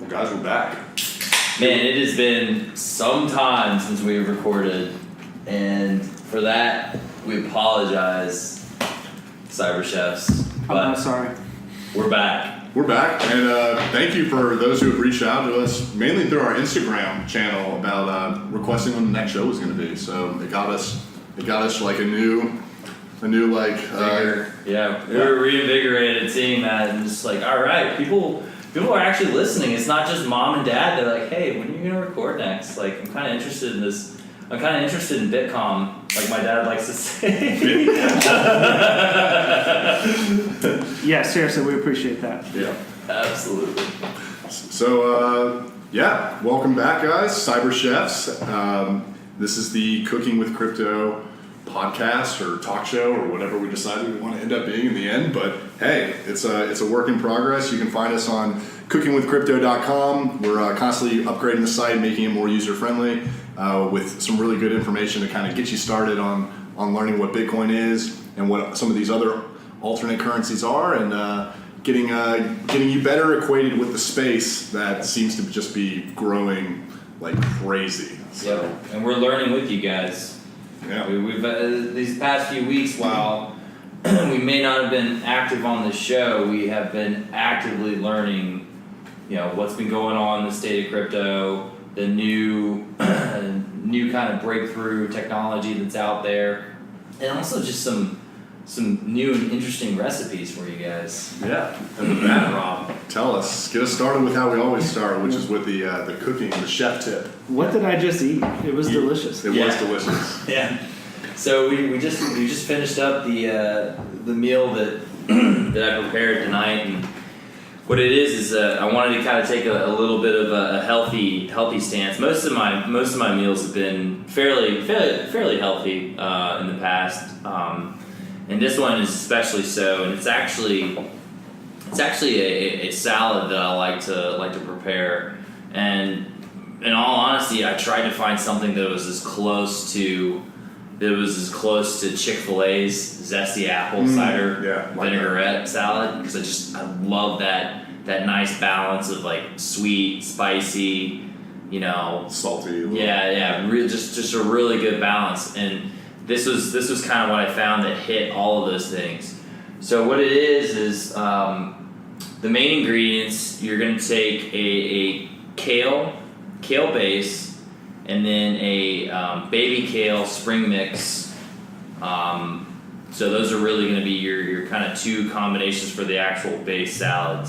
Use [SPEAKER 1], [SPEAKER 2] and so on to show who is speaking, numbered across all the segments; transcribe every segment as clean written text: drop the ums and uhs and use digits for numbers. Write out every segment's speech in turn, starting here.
[SPEAKER 1] Well, guys, we're back.
[SPEAKER 2] Man, it has been some time since we've recorded, and for that, we apologize, Cyber Chefs.
[SPEAKER 3] I'm not sorry.
[SPEAKER 2] We're back.
[SPEAKER 1] We're back, and thank you for those who have reached out to us, mainly through our Instagram channel, about requesting when the next show was going to be. So it got us like a new like
[SPEAKER 2] yeah, we were reinvigorated seeing that, and just like, all right, people are actually listening. It's not just mom and dad. They're like, hey, when are you gonna record next? Like, I'm kind of interested in this. I'm kind of interested in Bitcom, like my dad likes to say.
[SPEAKER 3] Yeah, seriously, we appreciate that.
[SPEAKER 1] Yeah,
[SPEAKER 2] Absolutely.
[SPEAKER 1] So yeah, welcome back, guys. Cyber Chefs. This is the Cooking with Crypto podcast or talk show or whatever we decided we want to end up being in the end. But hey, it's a work in progress. You can find us on cookingwithcrypto.com. We're constantly upgrading the site, making it more user friendly, with some really good information to kind of get you started on learning what Bitcoin is and what some of these other alternate currencies are, and getting you better acquainted with the space that seems to just be growing like crazy. So,
[SPEAKER 2] Yep. And we're learning with you guys.
[SPEAKER 1] yeah.
[SPEAKER 2] We've these past few weeks, while we may not have been active on the show, we have been actively learning, what's been going on in the state of crypto, the new kind of breakthrough technology that's out there, and also just some new and interesting recipes for you guys.
[SPEAKER 1] Yeah. And with that, Rob, tell us. Get us started with how we always start, which is with the cooking, the chef tip.
[SPEAKER 3] What did I just eat? It was delicious.
[SPEAKER 1] It was delicious.
[SPEAKER 2] Yeah. So we just finished up the meal that that I prepared tonight, and what it is I wanted to kind of take a little bit of a healthy stance. Most of my meals have been fairly healthy in the past, and this one is especially so. And it's actually a salad that I like to prepare. And in all honesty, I tried to find something that was as close to Chick-fil-A's zesty apple cider vinaigrette salad, because I love that nice balance of like sweet, spicy,
[SPEAKER 1] Salty.
[SPEAKER 2] Yeah, just a really good balance. And this was kind of what I found that hit all of those things. So what it is the main ingredients. You're going to take a kale base, and then a baby kale spring mix. So those are really going to be your kind of two combinations for the actual base salad.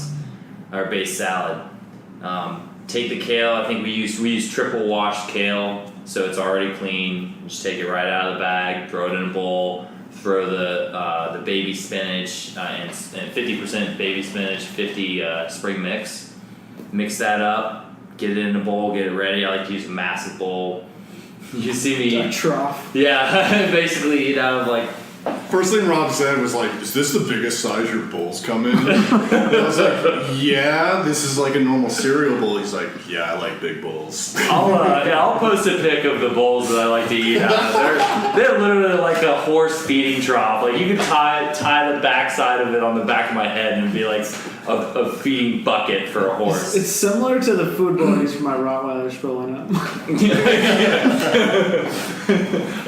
[SPEAKER 2] Take the kale. I think we use triple washed kale, so it's already clean. Just take it right out of the bag, throw it in a bowl, throw the baby spinach and 50% baby spinach, 50 spring mix. Mix that up. Get it in a bowl, get it ready. I like to use a massive bowl. You see me
[SPEAKER 3] A trough.
[SPEAKER 2] Yeah, basically eat out of like.
[SPEAKER 1] First thing Rob said was like, "Is this the biggest size your bowls come in?" And I was like, "Yeah, this is like a normal cereal bowl." He's like, "Yeah, I like big bowls."
[SPEAKER 2] I'll post a pic of the bowls that I like to eat out of. They're literally like a horse feeding trough. Like you could tie the backside of it on the back of my head and it'd be like a feeding bucket for a horse.
[SPEAKER 3] It's similar to the food boys for my Rottweilers growing up.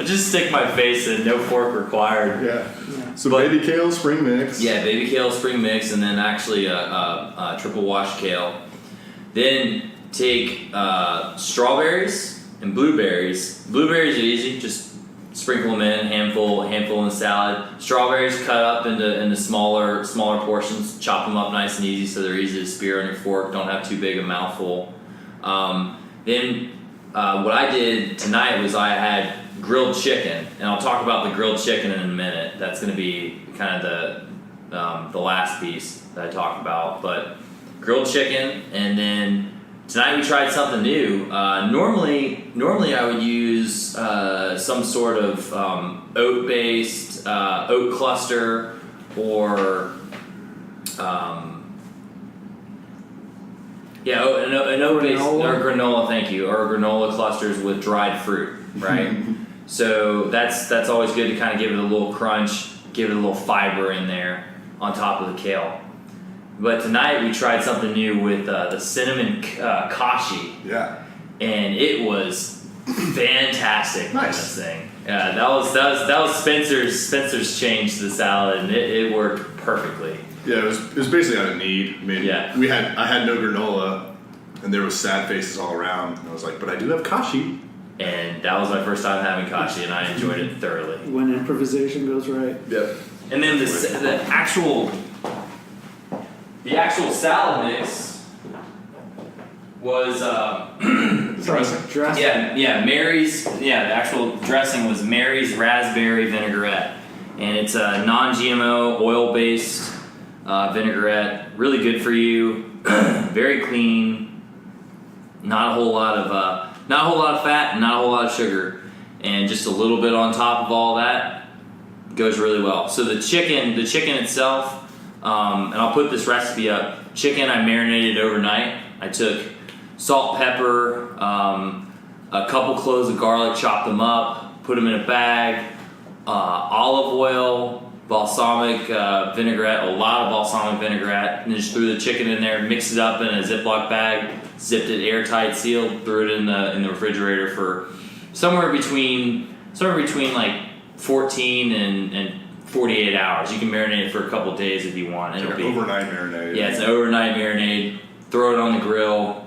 [SPEAKER 2] I just stick my face in, no fork required.
[SPEAKER 1] Yeah. So baby kale spring mix.
[SPEAKER 2] Yeah, baby kale spring mix, and then actually a triple washed kale. Then take strawberries and blueberries. Blueberries are easy, just sprinkle them in, handful in the salad. Strawberries cut up into smaller portions. Chop them up nice and easy so they're easy to spear on your fork. Don't have too big a mouthful. Then what I did tonight was I had grilled chicken, and I'll talk about the grilled chicken in a minute. That's going to be kind of the last piece that I talk about. But grilled chicken, and then tonight we tried something new. Normally I would use some sort of oat-based oat cluster or an oat-based or granola. Thank you, or granola clusters with dried fruit, right? So that's always good to kind of give it a little crunch, give it a little fiber in there on top of the kale. But tonight we tried something new with the cinnamon kashi,
[SPEAKER 1] Yeah.
[SPEAKER 2] and it was fantastic.
[SPEAKER 1] Nice.
[SPEAKER 2] On this thing. Yeah, that was Spencer's change to the salad, and it worked perfectly.
[SPEAKER 1] Yeah, it was basically out of need. I mean,
[SPEAKER 2] Yeah.
[SPEAKER 1] I had no granola, and there was sad faces all around. And I was like, but I do have kashi.
[SPEAKER 2] And that was my first time having kashi, and I enjoyed it thoroughly.
[SPEAKER 3] When improvisation goes right.
[SPEAKER 1] Yep.
[SPEAKER 2] And then the actual salad mix was
[SPEAKER 3] Dressing.
[SPEAKER 2] the actual dressing was Mary's raspberry vinaigrette, and it's a non-GMO oil-based vinaigrette, really good for you, very clean, not a whole lot of fat, not a whole lot of sugar, and just a little bit on top of all that goes really well. So the chicken itself, and I'll put this recipe up. Chicken I marinated overnight. I took salt, pepper, a couple cloves of garlic, chopped them up, put them in a bag, olive oil, balsamic vinaigrette, a lot of balsamic vinaigrette, and just threw the chicken in there, mixed it up in a Ziploc bag, zipped it airtight, sealed, threw it in the refrigerator for somewhere between like 14 and 48 hours. You can marinate it for a couple days if you want.
[SPEAKER 1] It's like an overnight marinade.
[SPEAKER 2] Yeah, it's an overnight marinade. Throw it on the grill,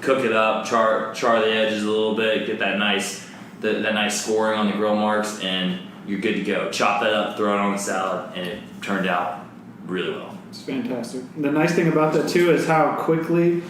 [SPEAKER 2] cook it up, char the edges a little bit, get that nice scoring on the grill marks, and you're good to go. Chop that up, throw it on the salad, and it turned out really well.
[SPEAKER 3] It's fantastic. The nice thing about that too is how quickly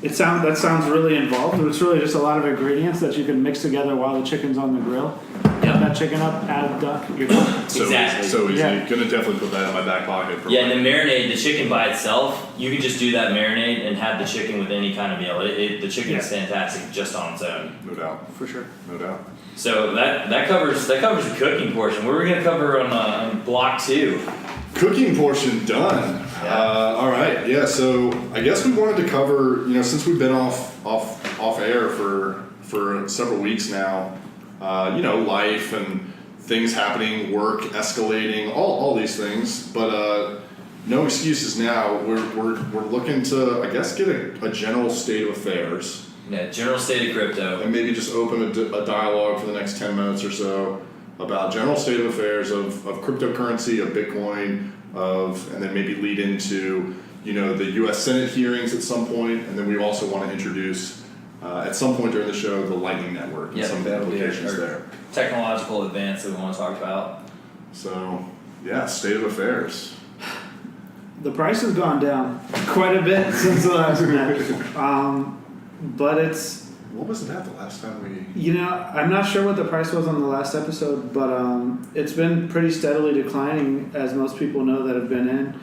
[SPEAKER 3] that sounds really involved, but it's really just a lot of ingredients that you can mix together while the chicken's on the grill. Cut that chicken up, add a duck, you're done.
[SPEAKER 2] Exactly.
[SPEAKER 1] So easy.
[SPEAKER 3] Yeah.
[SPEAKER 1] Gonna definitely put that in my back pocket.
[SPEAKER 2] Yeah, and the marinade, the chicken by itself, you can just do that marinade and have the chicken with any kind of meal. The chicken is fantastic just on its own.
[SPEAKER 1] No doubt.
[SPEAKER 3] For sure.
[SPEAKER 1] No doubt.
[SPEAKER 2] So that covers the cooking portion. What are we gonna cover on block 2?
[SPEAKER 1] Cooking portion done.
[SPEAKER 2] Yeah.
[SPEAKER 1] All right. Yeah. So I guess we wanted to cover, since we've been off air for several weeks now, life and things happening, work escalating, all these things. But no excuses now. We're looking to, I guess, get a general state of affairs.
[SPEAKER 2] Yeah, general state of crypto.
[SPEAKER 1] And maybe just open a dialogue for the next 10 minutes or so about general state of affairs of cryptocurrency, of Bitcoin, and then maybe lead into, the U.S. Senate hearings at some point, and then we also want to introduce, at some point during the show, the Lightning Network and some of the implications there.
[SPEAKER 2] Technological advance that we want to talk about.
[SPEAKER 1] So, yeah, state of affairs.
[SPEAKER 3] The price has gone down quite a bit since the last match. But it's...
[SPEAKER 1] What was it at the last time we...
[SPEAKER 3] I'm not sure what the price was on the last episode, but it's been pretty steadily declining, as most people know that have been in.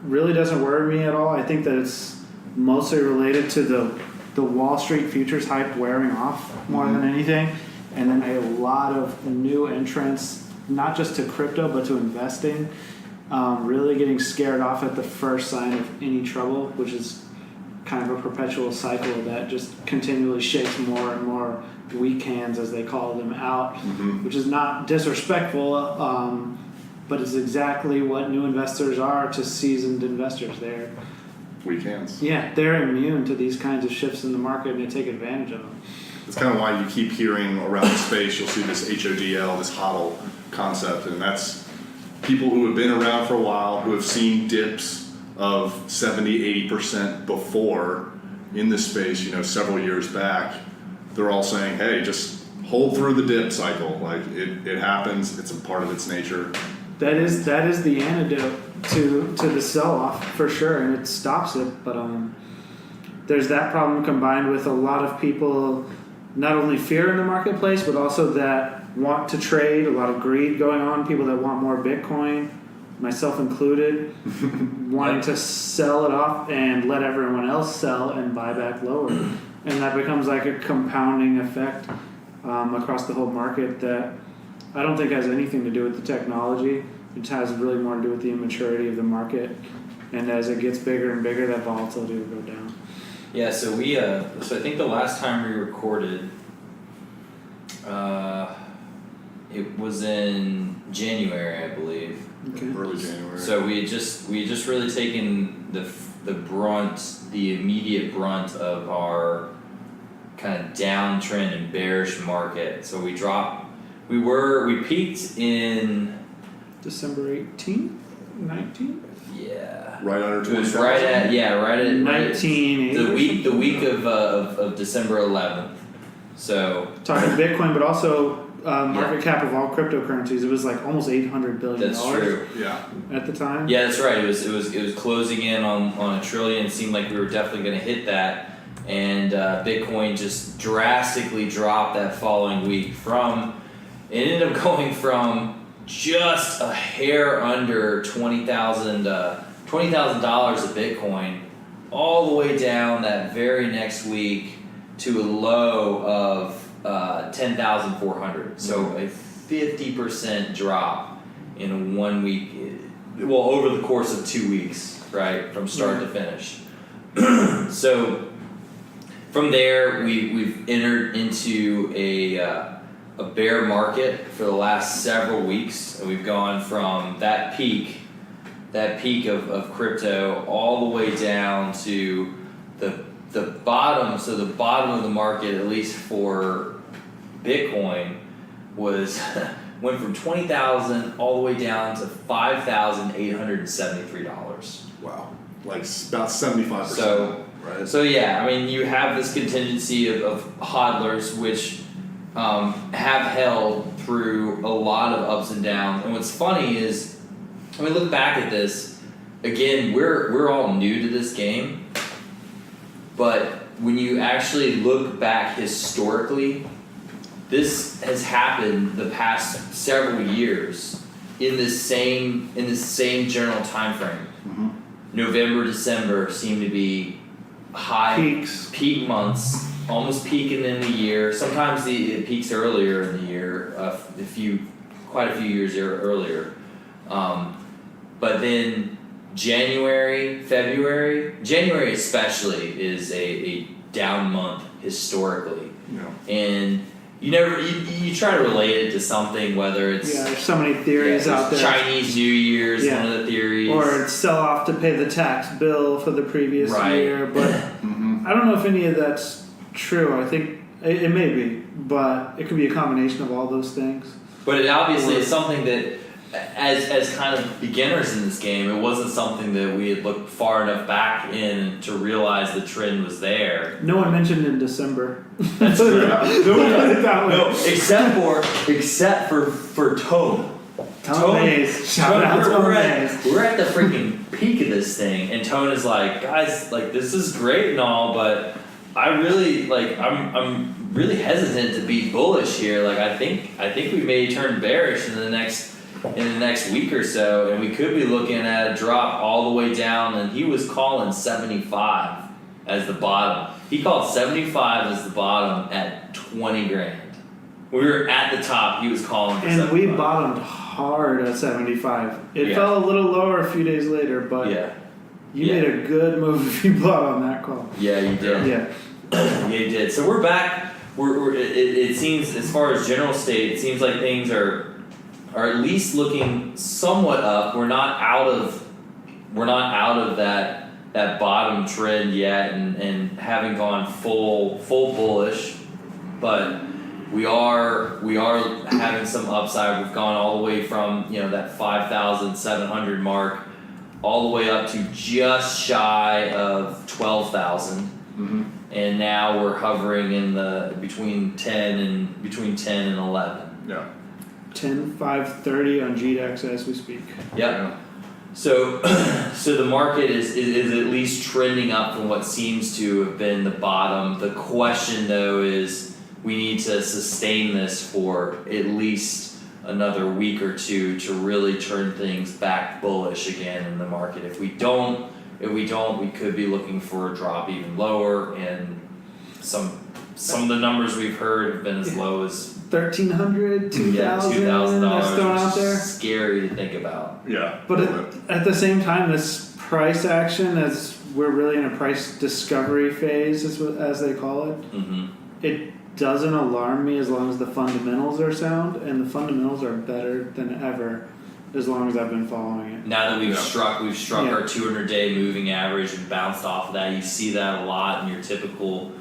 [SPEAKER 3] Really doesn't worry me at all. I think that it's mostly related to the Wall Street futures hype wearing off more than anything, and then a lot of new entrants, not just to crypto, but to investing, really getting scared off at the first sign of any trouble, which is kind of a perpetual cycle that just continually shakes more and more weak hands, as they call them, out, which is not disrespectful, but it's exactly what new investors are to seasoned investors. They're
[SPEAKER 1] weak hands.
[SPEAKER 3] Yeah, they're immune to these kinds of shifts in the market, and they take advantage of them.
[SPEAKER 1] It's kind of why you keep hearing around the space, you'll see this HODL, this HODL concept, and that's people who have been around for a while, who have seen dips of 70-80% before in this space, several years back. They're all saying, hey, just hold through the dip cycle. Like it happens, it's a part of its nature.
[SPEAKER 3] That is the antidote to the sell-off for sure, and it stops it. But there's that problem combined with a lot of people not only fear in the marketplace, but also that want to trade, a lot of greed going on, people that want more Bitcoin, myself included, wanting to sell it off and let everyone else sell and buy back lower. And that becomes like a compounding effect across the whole market that I don't think has anything to do with the technology. It has really more to do with the immaturity of the market. And as it gets bigger and bigger, that volatility will go down.
[SPEAKER 2] Yeah, so so I think the last time we recorded, it was in January, I believe.
[SPEAKER 3] Okay.
[SPEAKER 1] Early January.
[SPEAKER 2] So we had just really taken the immediate brunt of our kind of downtrend and bearish market. So we peaked in
[SPEAKER 3] December 18th, 19th.
[SPEAKER 2] Yeah.
[SPEAKER 1] Right under
[SPEAKER 2] It was
[SPEAKER 1] 20,000?
[SPEAKER 2] right at
[SPEAKER 3] 1980.
[SPEAKER 2] the week of December 11th. So
[SPEAKER 3] Talking Bitcoin, but also market cap of all cryptocurrencies. It was like almost $800 billion.
[SPEAKER 2] that's true.
[SPEAKER 1] Yeah.
[SPEAKER 3] At the time.
[SPEAKER 2] Yeah, that's right. It was closing in on $1 trillion. It seemed like we were definitely going to hit that, and Bitcoin just drastically dropped that following week. It ended up going from just a hair under $20,000 of Bitcoin, all the way down that very next week to a low of 10,400. So a 50% drop in 1 week. Well, over the course of 2 weeks, right, from start to finish. So from there, we've entered into a bear market for the last several weeks, and we've gone from that peak of crypto all the way down to the bottom. So the bottom of the market, at least for Bitcoin, was went from 20,000 all the way down to $5,873.
[SPEAKER 1] Wow. Like about 75%.
[SPEAKER 2] So,
[SPEAKER 1] right?
[SPEAKER 2] So yeah, I mean, you have this contingency of hodlers, which have held through a lot of ups and downs. And what's funny is, I mean, look back at this again. We're all new to this game, but when you actually look back historically, this has happened the past several years in this same general time frame.
[SPEAKER 1] Mm-hmm.
[SPEAKER 2] November, December seem to be peak months, almost peaking in the year. Sometimes it peaks earlier in the year, quite a few years earlier. But then January, February, January especially is a down month historically.
[SPEAKER 1] Yeah.
[SPEAKER 2] And you try to relate it to something, whether it's
[SPEAKER 3] there's so many theories out there.
[SPEAKER 2] Chinese New Year's, one of the theories,
[SPEAKER 3] or it's sell off to pay the tax bill for the previous year. But
[SPEAKER 1] Mm-hmm.
[SPEAKER 3] I don't know if any of that's true. I think it may be, but it could be a combination of all those things.
[SPEAKER 2] But it obviously is something that, as kind of beginners in this game, it wasn't something that we had looked far enough back in to realize the trend was there.
[SPEAKER 3] No one mentioned in December.
[SPEAKER 2] That's true.
[SPEAKER 3] No,
[SPEAKER 2] except for Tone.
[SPEAKER 3] Tone Mays. Shout out to Tone Mays.
[SPEAKER 2] We're at the freaking peak of this thing, and Tone is like, guys, like, this is great and all, but I really I'm really hesitant to be bullish here. Like, I think we may turn bearish in the next week or so, and we could be looking at a drop all the way down. And he was calling 75 as the bottom. He called 75 as the bottom at 20 grand. We were at the top. He was calling for
[SPEAKER 3] and
[SPEAKER 2] 75.
[SPEAKER 3] we bottomed hard at 75. It
[SPEAKER 2] Yeah.
[SPEAKER 3] fell a little lower a few days later, but you made a good move if you bought on that call.
[SPEAKER 2] Yeah, you did.
[SPEAKER 3] Yeah.
[SPEAKER 2] Yeah, you did. So we're back. It seems, as far as general state, it seems like things are at least looking somewhat up. We're not out of that bottom trend yet, and haven't gone full bullish, but we are having some upside. We've gone all the way from that 5,700 mark all the way up to just shy of 12,000.
[SPEAKER 1] Mm-hmm.
[SPEAKER 2] And now we're hovering in between 10 and 11.
[SPEAKER 1] Yeah.
[SPEAKER 3] 10,530 on GDAX as we speak.
[SPEAKER 2] Yep.
[SPEAKER 1] Yeah.
[SPEAKER 2] So the market is at least trending up from what seems to have been the bottom. The question though is, we need to sustain this for at least another week or two to really turn things back bullish again in the market. If we don't, we could be looking for a drop even lower, and some of the numbers we've heard have been as low as
[SPEAKER 3] $1,300, $2,000.
[SPEAKER 2] $2,000.
[SPEAKER 3] That's thrown out there.
[SPEAKER 2] Scary to think about.
[SPEAKER 1] Yeah.
[SPEAKER 3] But at the same time, this price action, as we're really in a price discovery phase, as they call it,
[SPEAKER 2] Mm-hmm.
[SPEAKER 3] it doesn't alarm me as long as the fundamentals are sound, and the fundamentals are better than ever. as long as I've been following it.
[SPEAKER 2] Now that we've
[SPEAKER 1] Yeah.
[SPEAKER 2] struck
[SPEAKER 3] Yeah.
[SPEAKER 2] our 200-day moving average and bounced off of that. You see that a lot in your typical,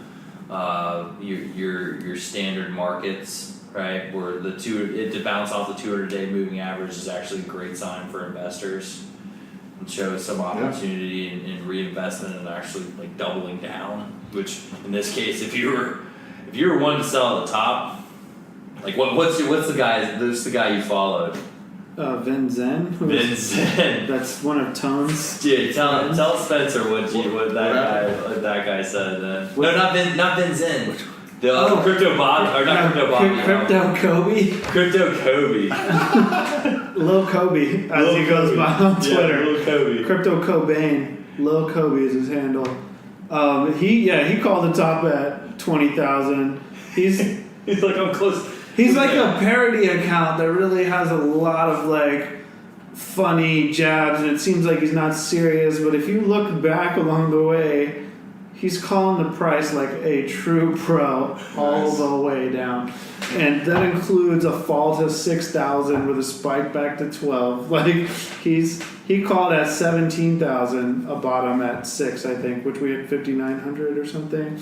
[SPEAKER 2] your standard markets, right? Where to bounce off the 200-day moving average is actually a great sign for investors. And shows some opportunity in reinvestment and actually like doubling down. Which in this case, if you were one to sell at the top, like what's the guy you followed?
[SPEAKER 3] Vin Zen.
[SPEAKER 2] Vin Zen.
[SPEAKER 3] That's one of Tone's.
[SPEAKER 2] Dude, tell Spencer what that guy said then. No, not Vin Zen. The Crypto Bob or not Crypto Bob.
[SPEAKER 3] Crypto Kobe.
[SPEAKER 2] Crypto Kobe.
[SPEAKER 3] Lil Kobe, as he goes by on Twitter.
[SPEAKER 2] Lil Kobe.
[SPEAKER 3] Crypto Cobain. Lil Kobe is his handle. He called the top at 20,000. He's
[SPEAKER 2] like, I'm close.
[SPEAKER 3] He's like a parody account that really has a lot of like funny jabs, and it seems like he's not serious. But if you look back along the way, he's calling the price like a true pro all the way down, and that includes a fall to 6,000 with a spike back to 12. Like he called at 17,000 a bottom at 6, I think, which we had 5,900 or something.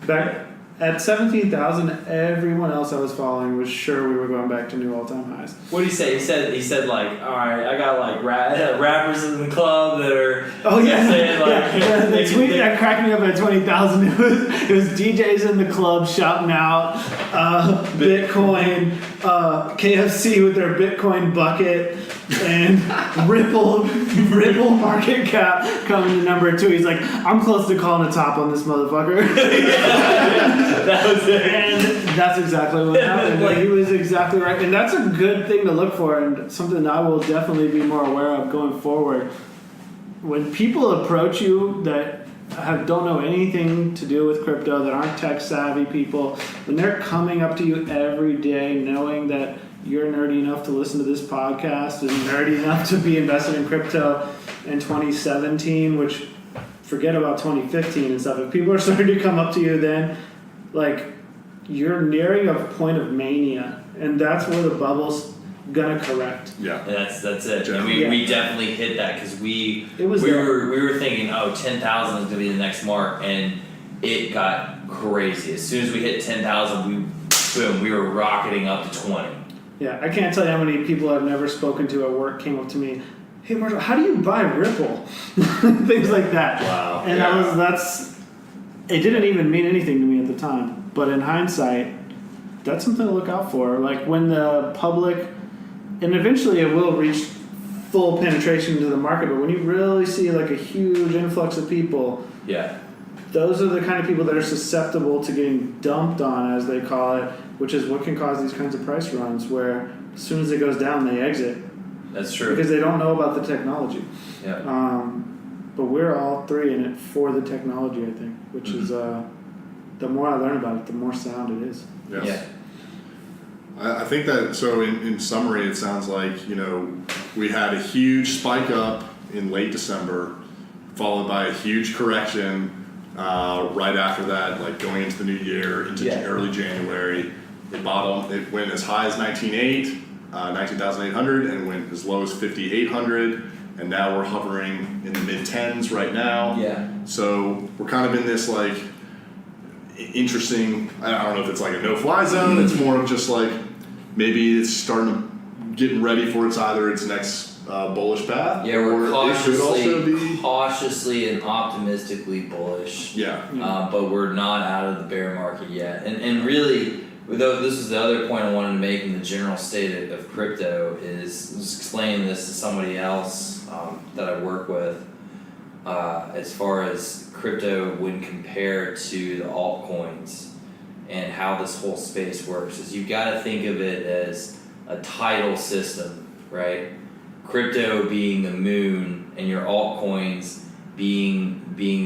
[SPEAKER 3] Back at 17,000, everyone else I was following was sure we were going back to new all-time highs.
[SPEAKER 2] What did he say? He said like, all right, I got like rappers in the club that are saying like
[SPEAKER 3] the tweet that cracked me up at 20,000. It was DJs in the club shouting out Bitcoin, KFC with their Bitcoin bucket, and Ripple market cap coming to number 2. He's like, I'm close to calling a top on this motherfucker.
[SPEAKER 2] That was it.
[SPEAKER 3] And that's exactly what happened. Like, he was exactly right. And that's a good thing to look for, and something I will definitely be more aware of going forward. When people approach you that don't know anything to do with crypto, that aren't tech savvy people, when they're coming up to you every day knowing that you're nerdy enough to listen to this podcast and nerdy enough to be invested in crypto in 2017, which forget about 2015 and stuff. If people are starting to come up to you then, like, you're nearing a point of mania, and that's where the bubble's gonna correct.
[SPEAKER 1] Yeah,
[SPEAKER 2] that's it. And
[SPEAKER 1] Definitely.
[SPEAKER 2] we definitely hit that because we were thinking, 10,000 is gonna be the next mark, and it got crazy. As soon as we hit 10,000, we were rocketing up to 20.
[SPEAKER 3] Yeah, I can't tell you how many people I've never spoken to at work came up to me, hey Marshall, how do you buy Ripple? Things like that.
[SPEAKER 1] Wow.
[SPEAKER 3] And it didn't even mean anything to me at the time, but in hindsight, that's something to look out for. Like when the public, and eventually it will reach full penetration into the market, but when you really see like a huge influx of people, those are the kind of people that are susceptible to getting dumped on, as they call it, which is what can cause these kinds of price runs where as soon as it goes down, they exit.
[SPEAKER 2] That's true.
[SPEAKER 3] Because they don't know about the technology.
[SPEAKER 2] Yeah.
[SPEAKER 3] But we're all three in it for the technology, I think, which is, the more I learn about it, the more sound it is.
[SPEAKER 1] Yes.
[SPEAKER 2] Yeah.
[SPEAKER 1] I think that, so in summary, it sounds like, we had a huge spike up in late December, followed by a huge correction right after that, like going into the new year, into early January. It went as high as 19,800, and went as low as 5,800, and now we're hovering in the mid-10s right now.
[SPEAKER 2] Yeah.
[SPEAKER 1] So we're kind of in this like interesting, I don't know if it's like a no-fly zone, it's more of just like maybe it's getting ready for its next bullish path.
[SPEAKER 2] Yeah, we're
[SPEAKER 1] cautiously
[SPEAKER 2] cautiously and optimistically bullish.
[SPEAKER 1] Yeah.
[SPEAKER 2] But we're not out of the bear market yet. And really, this is the other point I wanted to make in the general state of crypto is explaining this to somebody else that I work with as far as crypto when compared to the altcoins and how this whole space works. Is you got to think of it as a tidal system, right? Crypto being the moon and your altcoins being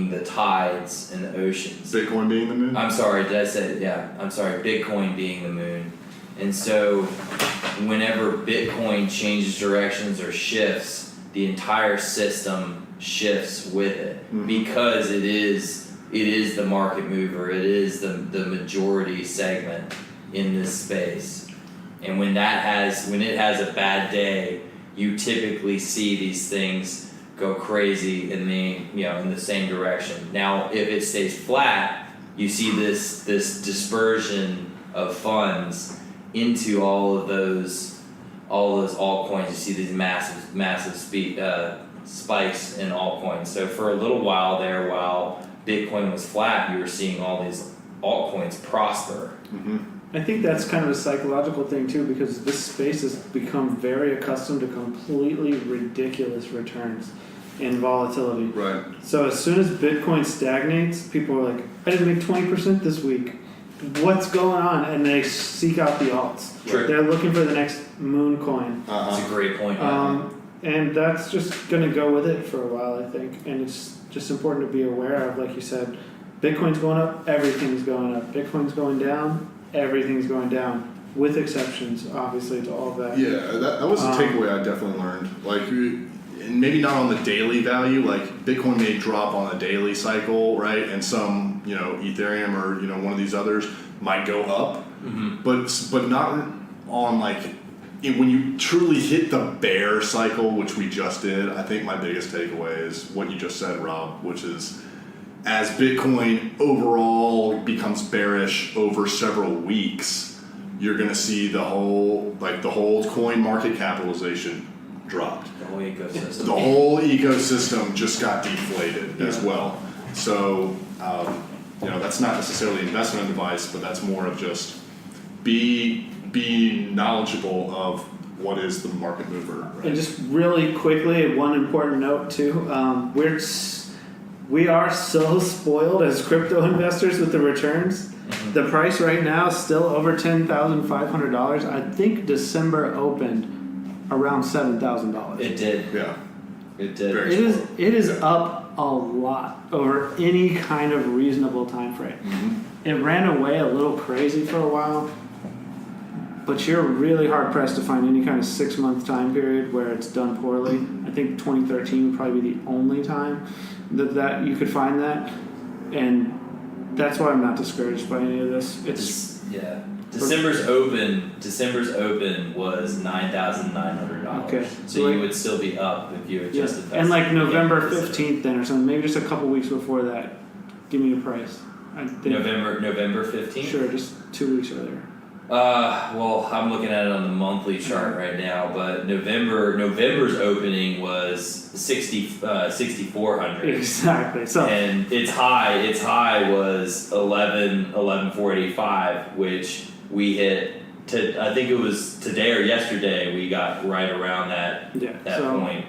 [SPEAKER 2] the tides and the oceans.
[SPEAKER 1] Bitcoin being the moon?
[SPEAKER 2] I'm sorry, did I say it? Yeah, I'm sorry, Bitcoin being the moon. And so whenever Bitcoin changes directions or shifts, the entire system shifts with it because it is the market mover, it is the majority segment in this space. And when it has a bad day, you typically see these things go crazy in the same direction. Now, if it stays flat, you see this dispersion of funds into all those altcoins. You see these massive spikes in altcoins. So for a little while there, while Bitcoin was flat, you were seeing all these altcoins prosper.
[SPEAKER 1] Mm-hmm.
[SPEAKER 3] I think that's kind of a psychological thing too, because this space has become very accustomed to completely ridiculous returns and volatility.
[SPEAKER 1] Right.
[SPEAKER 3] So as soon as Bitcoin stagnates, people are like, I didn't make 20% this week. What's going on? And they seek out the alts.
[SPEAKER 2] True.
[SPEAKER 3] They're looking for the next moon coin.
[SPEAKER 2] That's a great point.
[SPEAKER 3] And that's just going to go with it for a while, I think. And it's just important to be aware of, like you said, Bitcoin's going up, everything's going up. Bitcoin's going down, everything's going down. With exceptions, obviously, to all of that.
[SPEAKER 1] Yeah, that was a takeaway I definitely learned. Like, and maybe not on the daily value. Like, Bitcoin may drop on a daily cycle, right? And some, Ethereum or one of these others might go up, but not on like when you truly hit the bear cycle, which we just did. I think my biggest takeaway is what you just said, Rob, which is as Bitcoin overall becomes bearish over several weeks, you're going to see the whole coin market capitalization dropped.
[SPEAKER 2] The whole ecosystem.
[SPEAKER 1] The whole ecosystem just got deflated as well. So, that's not necessarily investment advice, but that's more of just be knowledgeable of what is the market mover. Right?
[SPEAKER 3] And just really quickly, one important note too, we are so spoiled as crypto investors with the returns. Mm-hmm. The price right now is still over $10,500. I think December opened around $7,000.
[SPEAKER 2] It did.
[SPEAKER 1] Yeah.
[SPEAKER 2] It did.
[SPEAKER 3] It is up a lot over any kind of reasonable time frame.
[SPEAKER 1] Mm-hmm.
[SPEAKER 3] It ran away a little crazy for a while, but you're really hard pressed to find any kind of 6-month time period where it's done poorly. I think 2013 would probably be the only time that you could find that, and that's why I'm not discouraged by any of this.
[SPEAKER 2] December's open was $9,900.
[SPEAKER 3] Okay.
[SPEAKER 2] So you would still be up if you adjusted that.
[SPEAKER 3] And like November 15th then or something, maybe just a couple weeks before that. Give me a price. I think
[SPEAKER 2] November 15th?
[SPEAKER 3] Sure, just 2 weeks earlier.
[SPEAKER 2] Well, I'm looking at it on the monthly chart right now, but November's opening was 6,400.
[SPEAKER 3] Exactly. So
[SPEAKER 2] and its high was 11,485, which we hit I think it was today or yesterday we got right around that point.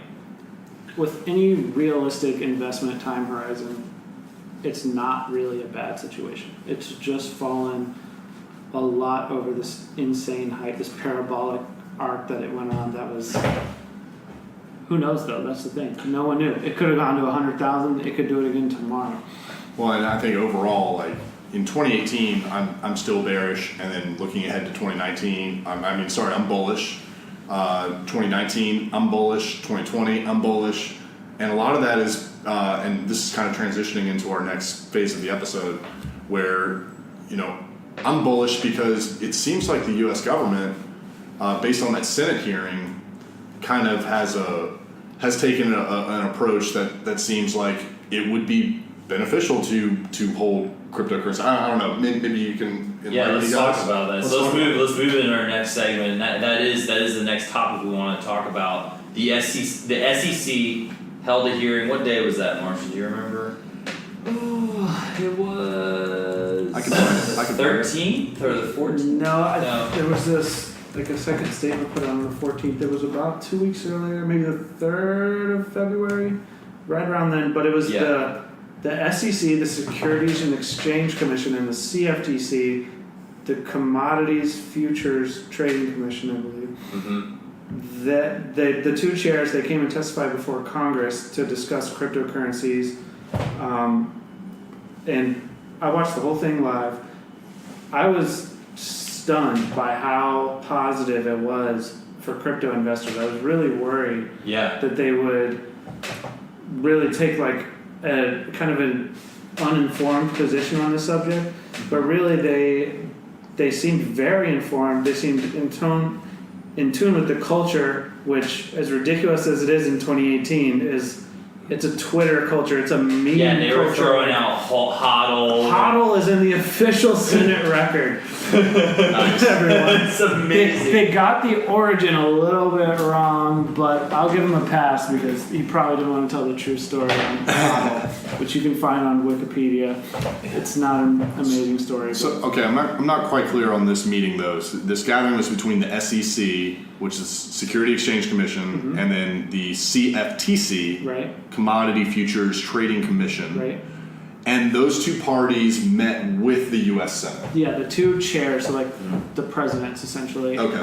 [SPEAKER 3] With any realistic investment time horizon, it's not really a bad situation. It's just fallen a lot over this insane height, this parabolic arc that it went on. That was, who knows though? That's the thing. No one knew. It could have gone to 100,000. It could do it again tomorrow.
[SPEAKER 1] Well, and I think overall, like in 2018, I'm still bearish, and then looking ahead to 2019, I'm bullish. 2019, I'm bullish. 2020, I'm bullish, and a lot of that is, and this is kind of transitioning into our next phase of the episode, where I'm bullish because it seems like the U.S. government, based on that Senate hearing, kind of has taken an approach that seems like it would be beneficial to hold cryptocurrency. I don't know. Maybe you can.
[SPEAKER 2] Let's talk about that. So let's move into our next segment. And that is the next topic we want to talk about. The SEC held a hearing. What day was that, Marshall? Do you remember?
[SPEAKER 3] Oh, it was.
[SPEAKER 1] I can
[SPEAKER 2] 13th or the 14th?
[SPEAKER 3] No, there was this a second statement put out on the 14th. It was about 2 weeks earlier, maybe the 3rd of February, right around then. But it was the SEC, the Securities and Exchange Commission, and the CFTC, the Commodities Futures Trading Commission, I believe.
[SPEAKER 2] Mm-hmm.
[SPEAKER 3] The two chairs, they came and testified before Congress to discuss cryptocurrencies. And I watched the whole thing live. I was stunned by how positive it was for crypto investors. I was really worried that they would really take like a kind of an uninformed position on the subject, but really they seemed very informed. They seemed in tune with the culture, which, as ridiculous as it is in 2018, it's a Twitter culture. It's a meme
[SPEAKER 2] Yeah, and they were
[SPEAKER 3] culture.
[SPEAKER 2] throwing out HODL.
[SPEAKER 3] HODL is in the official Senate record.
[SPEAKER 2] Nice.
[SPEAKER 3] Everyone.
[SPEAKER 2] It's amazing.
[SPEAKER 3] They got the origin a little bit wrong, but I'll give him a pass because he probably didn't want to tell the true story on HODL, which you can find on Wikipedia. It's not an amazing story.
[SPEAKER 1] So, okay, I'm not quite clear on this meeting, though. So this gathering was between the SEC, which is Security Exchange Commission, and then the CFTC,
[SPEAKER 3] Right.
[SPEAKER 1] Commodity Futures Trading Commission.
[SPEAKER 3] Right.
[SPEAKER 1] And those two parties met with the U.S. Senate.
[SPEAKER 3] Yeah, the two chairs, so like the presidents essentially.
[SPEAKER 1] Okay.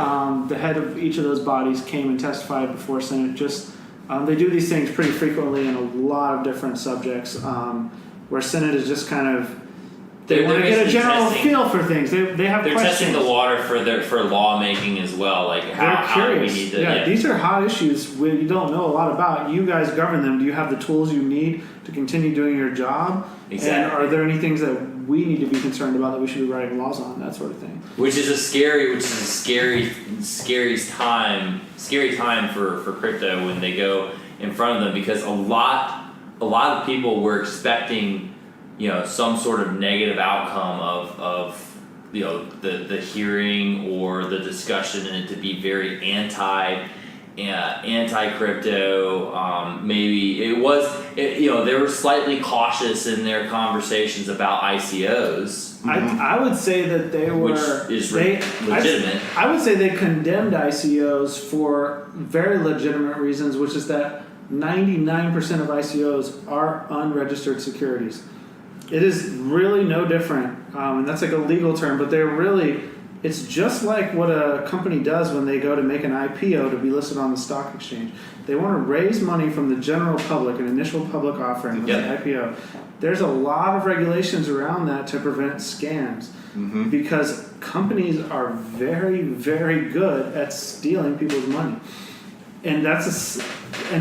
[SPEAKER 3] The head of each of those bodies came and testified before Senate. They do these things pretty frequently in a lot of different subjects, where Senate is just kind of they want to get a general feel for things. They have
[SPEAKER 2] They're
[SPEAKER 3] questions.
[SPEAKER 2] testing the water for lawmaking as well. Like how do we need to?
[SPEAKER 3] Yeah, these are hot issues you don't know a lot about. You guys govern them. Do you have the tools you need to continue doing your job?
[SPEAKER 2] Exactly.
[SPEAKER 3] And are there any things that we need to be concerned about that we should be writing laws on? That sort of thing.
[SPEAKER 2] Which is a scary time for crypto when they go in front of them, because a lot of people were expecting, some sort of negative outcome of the hearing or the discussion, and it to be very anti-crypto. Maybe it was, they were slightly cautious in their conversations about ICOs.
[SPEAKER 3] I would say that they were,
[SPEAKER 2] which is legitimate.
[SPEAKER 3] I would say they condemned ICOs for very legitimate reasons, which is that 99% of ICOs are unregistered securities. It is really no different, and that's like a legal term, but it's just like what a company does when they go to make an IPO to be listed on the stock exchange. They want to raise money from the general public, an initial public offering,
[SPEAKER 2] Yep.
[SPEAKER 3] an IPO. There's a lot of regulations around that to prevent scams, because companies are very, very good at stealing people's money. And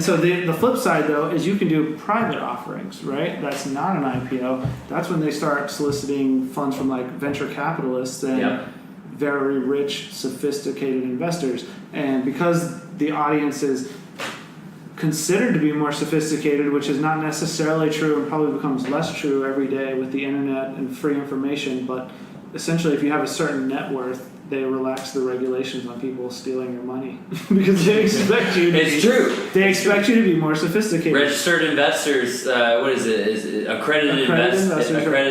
[SPEAKER 3] so the flip side, though, is you can do private offerings, right? That's not an IPO. That's when they start soliciting funds from like venture capitalists and very rich, sophisticated investors. And because the audience is considered to be more sophisticated, which is not necessarily true and probably becomes less true every day with the internet and free information, but essentially if you have a certain net worth, they relax the regulations on people stealing your money because they expect you to They expect you to be more sophisticated.
[SPEAKER 2] Registered investors, what is it? Is it accredited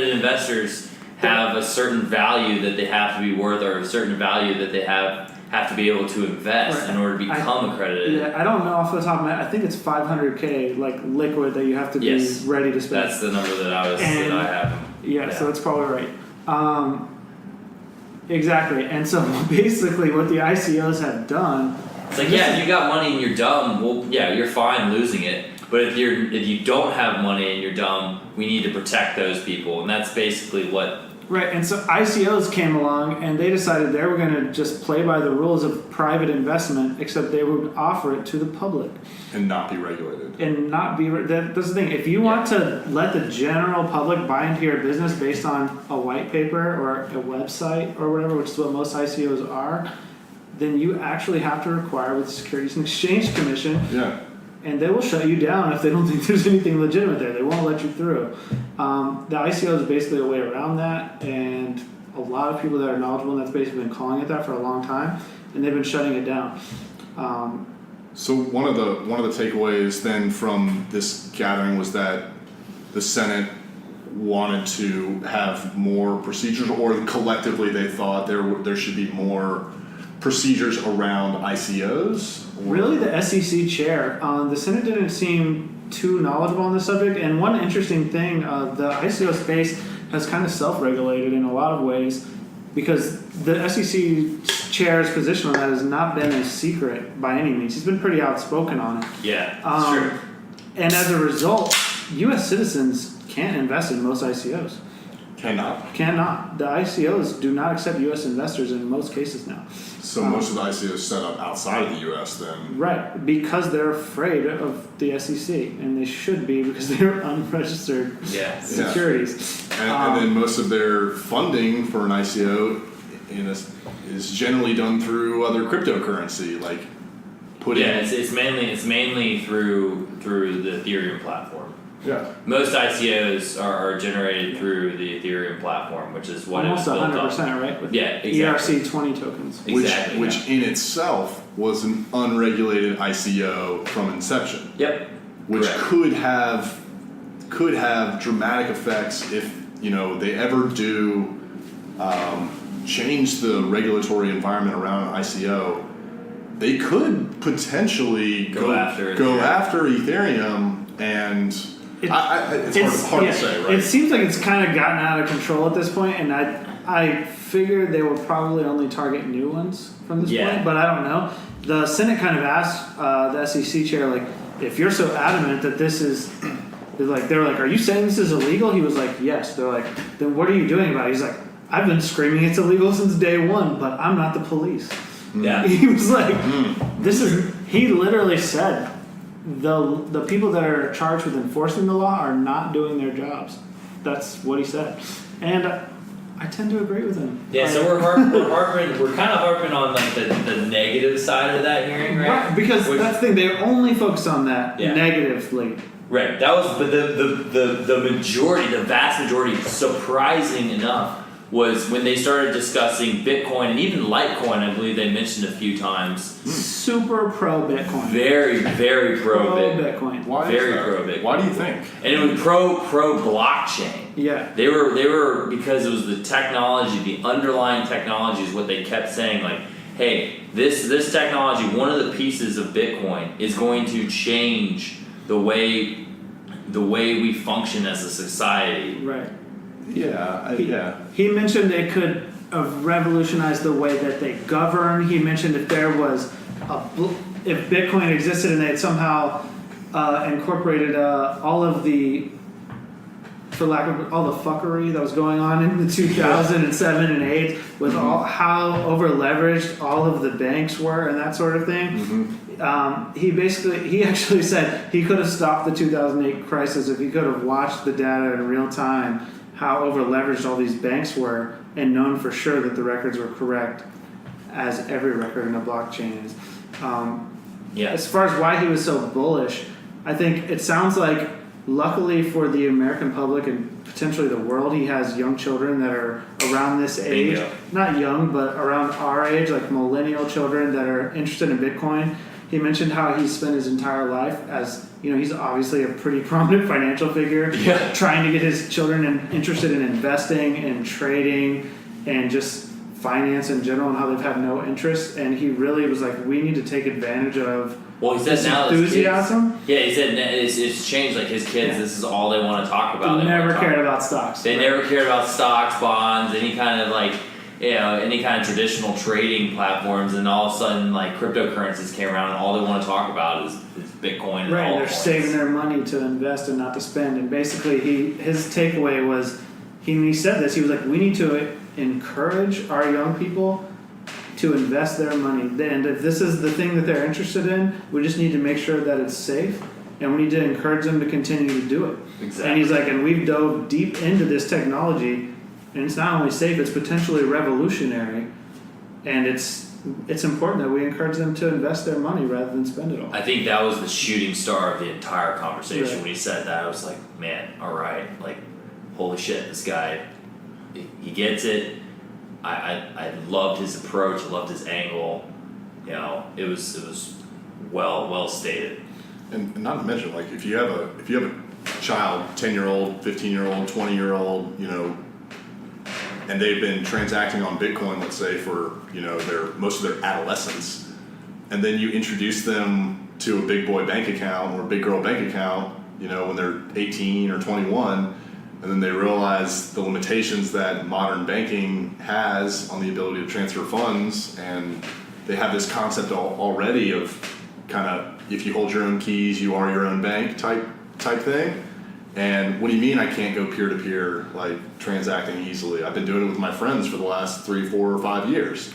[SPEAKER 2] investors have a certain value that they have to be worth, or a certain value that they have to be able to invest in order to become accredited.
[SPEAKER 3] Yeah, I don't know off the top of my head. I think it's $500K like liquid that you have to be ready to spend.
[SPEAKER 2] That's the number that I have.
[SPEAKER 3] Yeah, so that's probably right. Exactly. And so basically what the ICOs have done,
[SPEAKER 2] it's like, if you got money and you're dumb, well, you're fine losing it. But if you don't have money and you're dumb, we need to protect those people, and that's basically what.
[SPEAKER 3] Right, and so ICOs came along and they decided they were going to just play by the rules of private investment, except they would offer it to the public.
[SPEAKER 1] And not be regulated.
[SPEAKER 3] And not be, that's the thing, if you want to let the general public buy into your business based on a white paper or a website or whatever, which is what most ICOs are, then you actually have to require with the Securities and Exchange Commission.
[SPEAKER 1] Yeah.
[SPEAKER 3] And they will shut you down if they don't think there's anything legitimate there. They won't let you through. The ICO is basically a way around that, and a lot of people that are knowledgeable in that space have been calling it that for a long time, and they've been shutting it down.
[SPEAKER 1] So one of the takeaways then from this gathering was that the Senate wanted to have more procedures, or collectively they thought there should be more procedures around ICOs?
[SPEAKER 3] Really, the SEC chair, the Senate didn't seem too knowledgeable on the subject. And one interesting thing, the ICO space has kind of self-regulated in a lot of ways, because the SEC chair's position on that has not been a secret by any means. He's been pretty outspoken on it.
[SPEAKER 2] Yeah, that's true.
[SPEAKER 3] And as a result, U.S. citizens can't invest in most ICOs.
[SPEAKER 1] Cannot.
[SPEAKER 3] The ICOs do not accept U.S. investors in most cases now.
[SPEAKER 1] So most of the ICOs set up outside of the U.S. then.
[SPEAKER 3] Right, because they're afraid of the SEC, and they should be because they're unregistered securities.
[SPEAKER 1] And then most of their funding for an ICO is generally done through other cryptocurrency, like putting.
[SPEAKER 2] Yeah, it's mainly through the Ethereum platform.
[SPEAKER 1] Yeah.
[SPEAKER 2] Most ICOs are generated through the Ethereum platform, which is what
[SPEAKER 3] almost
[SPEAKER 2] it was built
[SPEAKER 3] 100%,
[SPEAKER 2] on.
[SPEAKER 3] right? With
[SPEAKER 2] Yeah, exactly.
[SPEAKER 3] ERC20 tokens.
[SPEAKER 2] Exactly.
[SPEAKER 1] Which in itself was an unregulated ICO from inception.
[SPEAKER 2] Yep.
[SPEAKER 1] Which
[SPEAKER 2] Correct.
[SPEAKER 1] could have dramatic effects if they ever do change the regulatory environment around an ICO. They could potentially go after Ethereum, and it's hard to say, right?
[SPEAKER 3] It seems like it's kind of gotten out of control at this point, and I figured they will probably only target new ones from this point, but I don't know. The Senate kind of asked the SEC chair, like, if you're so adamant that this is, they were like, are you saying this is illegal? He was like, yes. They're like, then what are you doing about it? He's like, I've been screaming it's illegal since day one, but I'm not the police.
[SPEAKER 2] Yeah.
[SPEAKER 3] He was like, he literally said, the people that are charged with enforcing the law are not doing their jobs. That's what he said. And I tend to agree with him.
[SPEAKER 2] Yeah, so we're kind of harping on like the negative side of that hearing, right?
[SPEAKER 3] Because that's the thing, they only focus on that negatively.
[SPEAKER 2] Right. That was, but the majority, the vast majority, surprising enough, was when they started discussing Bitcoin and even Litecoin. I believe they mentioned a few times.
[SPEAKER 3] Super pro Bitcoin.
[SPEAKER 2] Very, very pro
[SPEAKER 3] Bitcoin.
[SPEAKER 1] Why
[SPEAKER 2] very
[SPEAKER 1] is that?
[SPEAKER 2] pro Bitcoin.
[SPEAKER 1] Why do you think?
[SPEAKER 2] And it was pro blockchain.
[SPEAKER 3] Yeah.
[SPEAKER 2] They were because it was the technology, the underlying technology is what they kept saying, like, hey, this technology, one of the pieces of Bitcoin is going to change the way we function as a society.
[SPEAKER 3] Right.
[SPEAKER 1] Yeah.
[SPEAKER 3] He mentioned it could have revolutionized the way that they govern. He mentioned if there was if Bitcoin existed and they had somehow incorporated all of the, for lack of all the fuckery that was going on in the 2007 and 8 with all how over leveraged all of the banks were and that sort of thing. He actually said he could have stopped the 2008 crisis if he could have watched the data in real time, how over leveraged all these banks were, and known for sure that the records were correct, as every record in a blockchain is. As far as why he was so bullish, I think it sounds like, luckily for the American public and potentially the world, he has young children that are around this age.
[SPEAKER 2] Bingo.
[SPEAKER 3] Not young, but around our age, like millennial children that are interested in Bitcoin. He mentioned how he spent his entire life as, he's obviously a pretty prominent financial figure, trying to get his children interested in investing and trading and just finance in general, and how they've had no interest. And he really was like, we need to take advantage of
[SPEAKER 2] he said
[SPEAKER 3] this
[SPEAKER 2] now
[SPEAKER 3] enthusiasm.
[SPEAKER 2] He said it's changed. Like his kids, this is all they want to talk about.
[SPEAKER 3] They never cared about stocks.
[SPEAKER 2] They never cared about stocks, bonds, any kind of any kind of traditional trading platforms. And all of a sudden, like cryptocurrencies came around, and all they want to talk about is Bitcoin. And
[SPEAKER 3] Right, they're
[SPEAKER 2] altcoins.
[SPEAKER 3] saving their money to invest and not to spend. And basically, his takeaway was, he said this. He was like, we need to encourage our young people to invest their money. And if this is the thing that they're interested in, we just need to make sure that it's safe, and we need to encourage them to continue to do it.
[SPEAKER 2] Exactly.
[SPEAKER 3] And he's like, and we've dove deep into this technology, and it's not only safe, it's potentially revolutionary, and it's important that we encourage them to invest their money rather than spend it all.
[SPEAKER 2] I think that was the shooting star of the entire conversation.
[SPEAKER 3] Right.
[SPEAKER 2] When he said that, I was like, man, all right, like, holy shit, this guy, he gets it. I loved his approach. I loved his angle. It was well stated.
[SPEAKER 1] And not to mention, like, if you have a child, 10-year-old, 15-year-old, 20-year-old, and they've been transacting on Bitcoin, let's say, for most of their adolescence, and then you introduce them to a big boy bank account or a big girl bank account, when they're 18 or 21, and then they realize the limitations that modern banking has on the ability to transfer funds, and they have this concept already of kind of, if you hold your own keys, you are your own bank type thing. And what do you mean I can't go peer-to-peer, like, transacting easily? I've been doing it with my friends for the last 3, 4, or 5 years.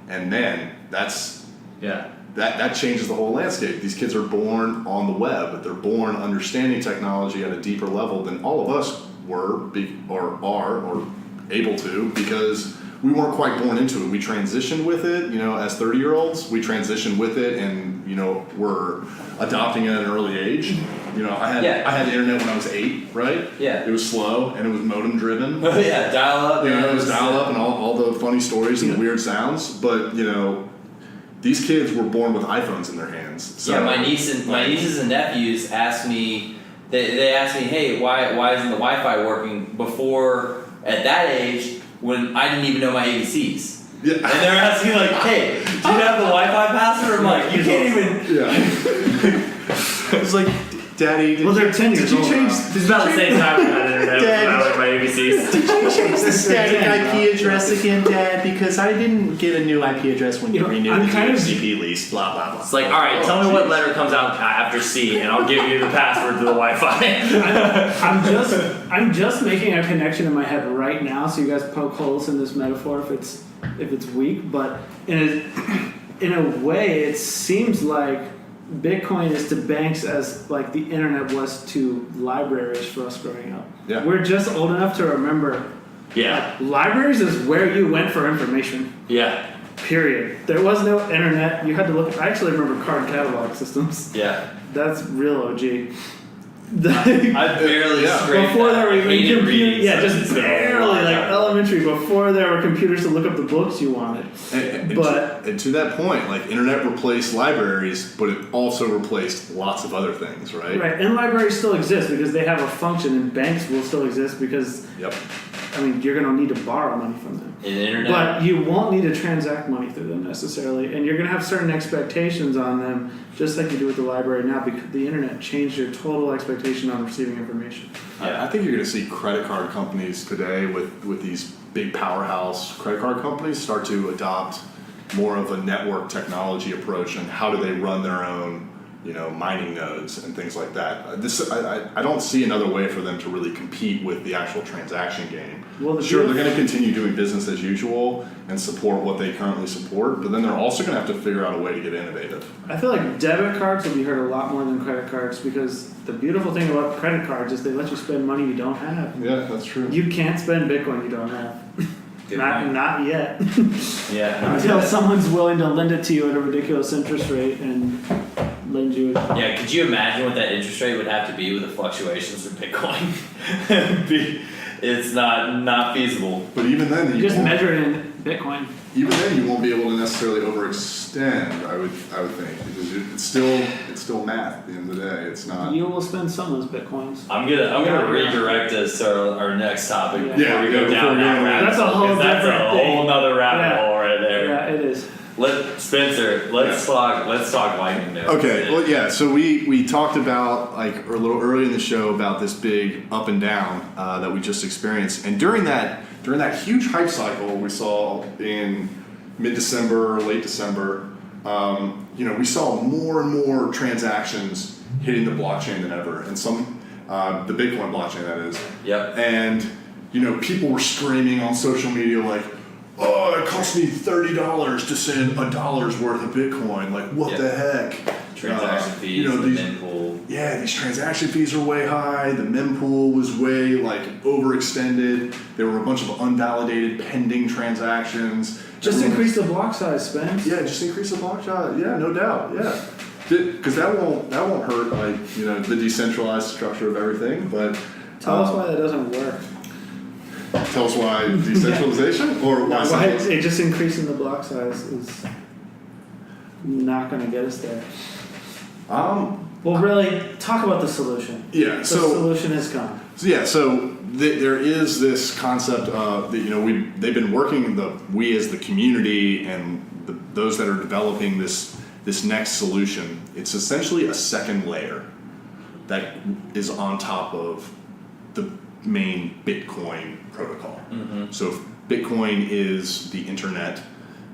[SPEAKER 1] And man, that changes the whole landscape. These kids are born on the web. They're born understanding technology at a deeper level than all of us were, or are, or able to, because we weren't quite born into it. We transitioned with it, as 30-year-olds. We transitioned with it, and we're adopting it at an early age. I had the internet when I was 8, right?
[SPEAKER 2] Yeah.
[SPEAKER 1] It was slow and it was modem driven.
[SPEAKER 2] Oh yeah, dial up.
[SPEAKER 1] It was dial up and all the funny stories and the weird sounds. But these kids were born with iPhones in their hands. So,
[SPEAKER 2] my nieces and nephews asked me. They asked me, hey, why isn't the Wi-Fi working before at that age when I didn't even know my ABCs?
[SPEAKER 1] Yeah.
[SPEAKER 2] And they're asking like, hey, do you have the Wi-Fi password? I'm like, you can't even.
[SPEAKER 1] Yeah. It's like, Daddy,
[SPEAKER 3] they're 10 years old.
[SPEAKER 2] It's about the same time I had internet. I like my ABCs.
[SPEAKER 4] Did you change the static IP address again, Dad? Because I didn't get a new IP address when you renewed the GCP lease. Blah blah blah.
[SPEAKER 2] It's like, all right, tell me what letter comes out after C, and I'll give you the password to the Wi-Fi.
[SPEAKER 3] I'm just making a connection in my head right now, so you guys poke holes in this metaphor if it's weak. But in a way, it seems like Bitcoin is to banks as like the internet was to libraries for us growing up.
[SPEAKER 1] Yeah.
[SPEAKER 3] We're just old enough to remember.
[SPEAKER 2] Yeah.
[SPEAKER 3] Libraries is where you went for information.
[SPEAKER 2] Yeah.
[SPEAKER 3] Period. There was no internet. You had to look. I actually remember card catalog systems.
[SPEAKER 2] Yeah.
[SPEAKER 3] That's real OG.
[SPEAKER 2] I barely scraped
[SPEAKER 3] before
[SPEAKER 2] that.
[SPEAKER 3] there were
[SPEAKER 2] I
[SPEAKER 3] even
[SPEAKER 2] hated
[SPEAKER 3] computers.
[SPEAKER 2] reading,
[SPEAKER 3] Yeah,
[SPEAKER 2] so
[SPEAKER 3] just
[SPEAKER 2] it's been a
[SPEAKER 3] barely
[SPEAKER 2] long
[SPEAKER 3] like
[SPEAKER 2] time.
[SPEAKER 3] elementary. Before there were computers to look up the books you wanted.
[SPEAKER 1] And to that point, like internet replaced libraries, but it also replaced lots of other things, right?
[SPEAKER 3] Right, and libraries still exist because they have a function, and banks will still exist because,
[SPEAKER 1] Yep.
[SPEAKER 3] I mean, you're going to need to borrow money from them.
[SPEAKER 2] In the internet.
[SPEAKER 3] But you won't need to transact money through them necessarily, and you're going to have certain expectations on them, just like you do with the library now, because the internet changed your total expectation on receiving information.
[SPEAKER 1] I think you're going to see credit card companies today with these big powerhouse credit card companies start to adopt more of a network technology approach and how do they run their own mining nodes and things like that. I don't see another way for them to really compete with the actual transaction game.
[SPEAKER 3] Well,
[SPEAKER 1] Sure, they're going to continue doing business as usual and support what they currently support, but then they're also going to have to figure out a way to get innovative.
[SPEAKER 3] I feel like debit cards will be heard a lot more than credit cards because the beautiful thing about credit cards is they let you spend money you don't have.
[SPEAKER 1] Yeah, that's true.
[SPEAKER 3] You can't spend Bitcoin you don't have. Not yet.
[SPEAKER 2] Yeah.
[SPEAKER 3] Until someone's willing to lend it to you at a ridiculous interest rate and lend you.
[SPEAKER 2] Yeah, could you imagine what that interest rate would have to be with the fluctuations of Bitcoin? It's not feasible.
[SPEAKER 1] But even then,
[SPEAKER 3] You just measure it in Bitcoin.
[SPEAKER 1] Even then, you won't be able to necessarily overextend. I would think because it's still math. At the end of the day, it's not.
[SPEAKER 3] You will spend some of those Bitcoins.
[SPEAKER 2] I'm gonna redirect us to our next topic before
[SPEAKER 3] Yeah.
[SPEAKER 2] we go
[SPEAKER 1] Before
[SPEAKER 2] down
[SPEAKER 1] we
[SPEAKER 2] that
[SPEAKER 1] go
[SPEAKER 2] rabbit
[SPEAKER 3] That's a
[SPEAKER 2] hole,
[SPEAKER 3] whole
[SPEAKER 2] 'cause that's
[SPEAKER 3] different
[SPEAKER 2] a
[SPEAKER 3] thing.
[SPEAKER 2] whole nother rabbit
[SPEAKER 3] Yeah.
[SPEAKER 2] hole right there.
[SPEAKER 3] Yeah, it is.
[SPEAKER 2] Spencer, let's talk lightning nodes.
[SPEAKER 1] Okay, well, yeah. So we talked about a little early in the show about this big up and down that we just experienced, and during that huge hype cycle we saw in mid-December, late December, we saw more and more transactions hitting the blockchain than ever, and the Bitcoin blockchain that is.
[SPEAKER 2] Yep.
[SPEAKER 1] And people were screaming on social media like, "Oh, it cost me $30 to send $1 worth of Bitcoin. Like, what the heck?"
[SPEAKER 2] Transaction fees, the mempool.
[SPEAKER 1] Yeah, these transaction fees are way high. The mempool was way overextended. There were a bunch of unvalidated pending transactions.
[SPEAKER 3] Just increase the block size, Spence.
[SPEAKER 1] Yeah, just increase the block size. Yeah, no doubt. Yeah, because that won't hurt the decentralized structure of everything. But
[SPEAKER 3] Tell us why that doesn't work.
[SPEAKER 1] tell us why decentralization or why
[SPEAKER 3] It just increasing the block size is not going to get us there. Well, really, talk about the solution.
[SPEAKER 1] Yeah,
[SPEAKER 3] The solution has come.
[SPEAKER 1] There is this concept of that they've been working we as the community and those that are developing this next solution. It's essentially a second layer that is on top of the main Bitcoin protocol. Mm-hmm. So if Bitcoin is the internet,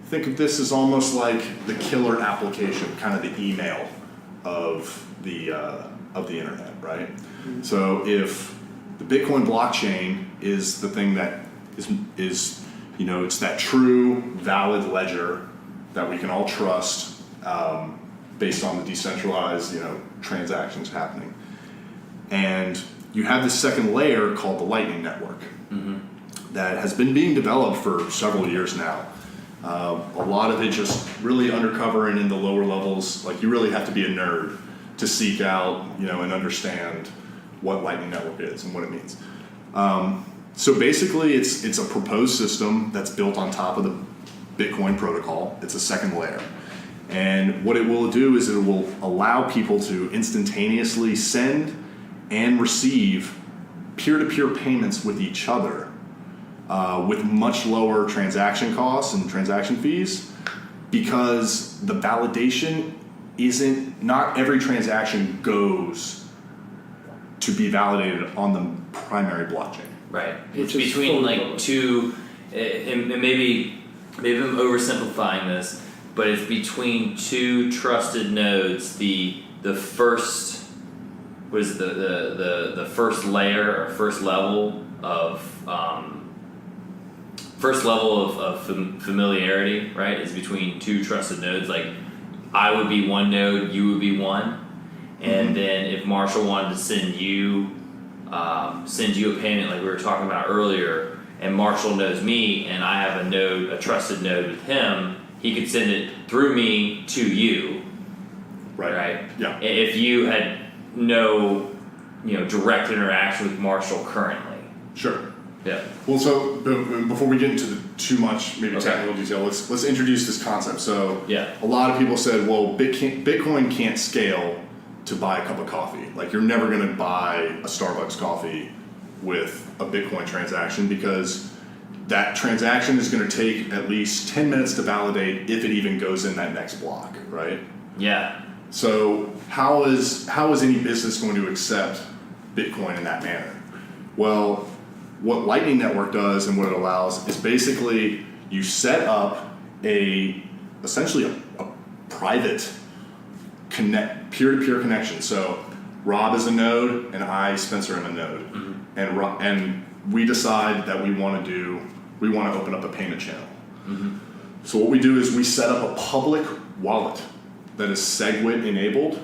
[SPEAKER 1] think of this as almost like the killer application, kind of the email of the internet, right? Mm-hmm. So if the Bitcoin blockchain is the thing that is it's that true, valid ledger that we can all trust based on the decentralized, transactions happening. And you have this second layer called the Lightning Network. Mm-hmm. that has been being developed for several years now. A lot of it just really undercover and in the lower levels. Like, you really have to be a nerd to seek out, and understand what Lightning Network is and what it means. So basically, it's a proposed system that's built on top of the Bitcoin protocol. It's a second layer. And what it will do is it will allow people to instantaneously send and receive peer-to-peer payments with each other with much lower transaction costs and transaction fees, because the validation not every transaction goes to be validated on the primary blockchain.
[SPEAKER 2] Right.
[SPEAKER 3] Which
[SPEAKER 2] It's
[SPEAKER 3] is
[SPEAKER 2] between
[SPEAKER 3] fully
[SPEAKER 2] like two, and maybe I'm oversimplifying this, but it's between two trusted nodes. The first was the first layer or first level of familiarity, right? Is between two trusted nodes. Like, I would be one node, you would be one, and then if Marshall wanted to send you a payment like we were talking about earlier, and Marshall knows me and I have a trusted node with him, he could send it through me to you. Right?
[SPEAKER 1] Yeah.
[SPEAKER 2] If you had no, direct interaction with Marshall currently.
[SPEAKER 1] Sure.
[SPEAKER 2] Yeah.
[SPEAKER 1] Well, so before we get into too much maybe technical detail, let's introduce this concept. So
[SPEAKER 2] Yeah.
[SPEAKER 1] a lot of people said, well, Bitcoin can't scale to buy a cup of coffee. Like, you're never going to buy a Starbucks coffee with a Bitcoin transaction, because that transaction is going to take at least 10 minutes to validate if it even goes in that next block, right?
[SPEAKER 2] Yeah.
[SPEAKER 1] So how is any business going to accept Bitcoin in that manner? Well, what Lightning Network does and what it allows is basically you set up essentially a private peer-to-peer connection. So Rob is a node and I, Spencer, am a node, and we decide that we want to open up a payment channel. So what we do is we set up a public wallet that is SegWit enabled,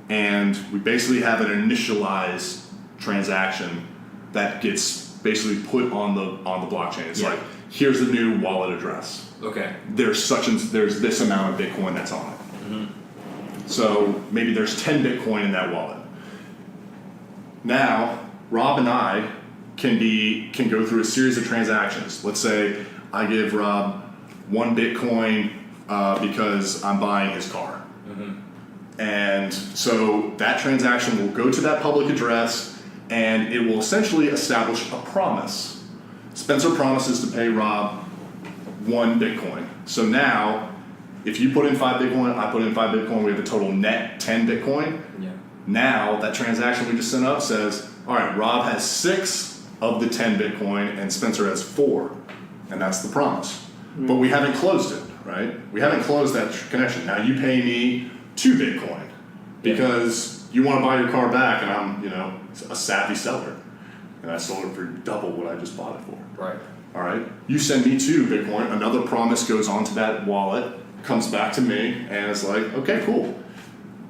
[SPEAKER 1] and we basically have an initialized transaction that gets basically put on the blockchain. It's like, here's the new wallet address.
[SPEAKER 2] Okay.
[SPEAKER 1] There's this amount of Bitcoin that's on it. So maybe there's 10 Bitcoin in that wallet. Now, Rob and I can go through a series of transactions. Let's say I give Rob 1 Bitcoin because I'm buying his car. And so that transaction will go to that public address, and it will essentially establish a promise. Spencer promises to pay Rob 1 Bitcoin. So now, if you put in 5 Bitcoin, I put in 5 Bitcoin, we have a total net 10 Bitcoin.
[SPEAKER 2] Yeah.
[SPEAKER 1] Now, that transaction we just sent up says, all right, Rob has 6 of the 10 Bitcoin and Spencer has 4. And that's the promise. But we haven't closed it, right? We haven't closed that connection. Now, you pay me 2 Bitcoin because you want to buy your car back, and I'm, a savvy seller. And I sold it for double what I just bought it for.
[SPEAKER 2] Right.
[SPEAKER 1] All right. You send me 2 Bitcoin. Another promise goes onto that wallet, comes back to me, and it's like, okay, cool.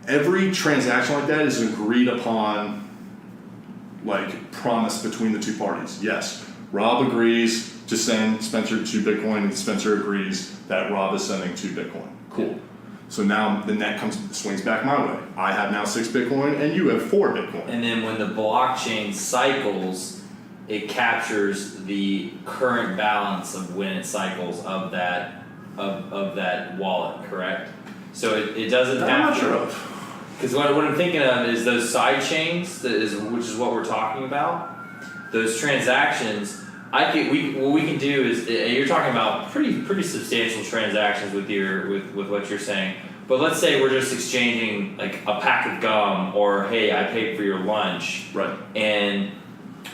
[SPEAKER 1] Every transaction like that is an agreed upon, promise between the two parties. Yes, Rob agrees to send Spencer 2 Bitcoin, and Spencer agrees that Rob is sending 2 Bitcoin. Cool. So now the net swings back my way. I have now 6 Bitcoin, and you have 4 Bitcoin.
[SPEAKER 2] And then when the blockchain cycles, it captures the current balance of when it cycles of that wallet, correct? So it doesn't have
[SPEAKER 1] I'm not
[SPEAKER 2] to.
[SPEAKER 1] sure of.
[SPEAKER 2] Because what I'm thinking of is those side chains, which is what we're talking about. Those transactions, what we can do is, you're talking about pretty substantial transactions with what you're saying. But let's say we're just exchanging like a pack of gum, or hey, I paid for your lunch,
[SPEAKER 1] Right.
[SPEAKER 2] and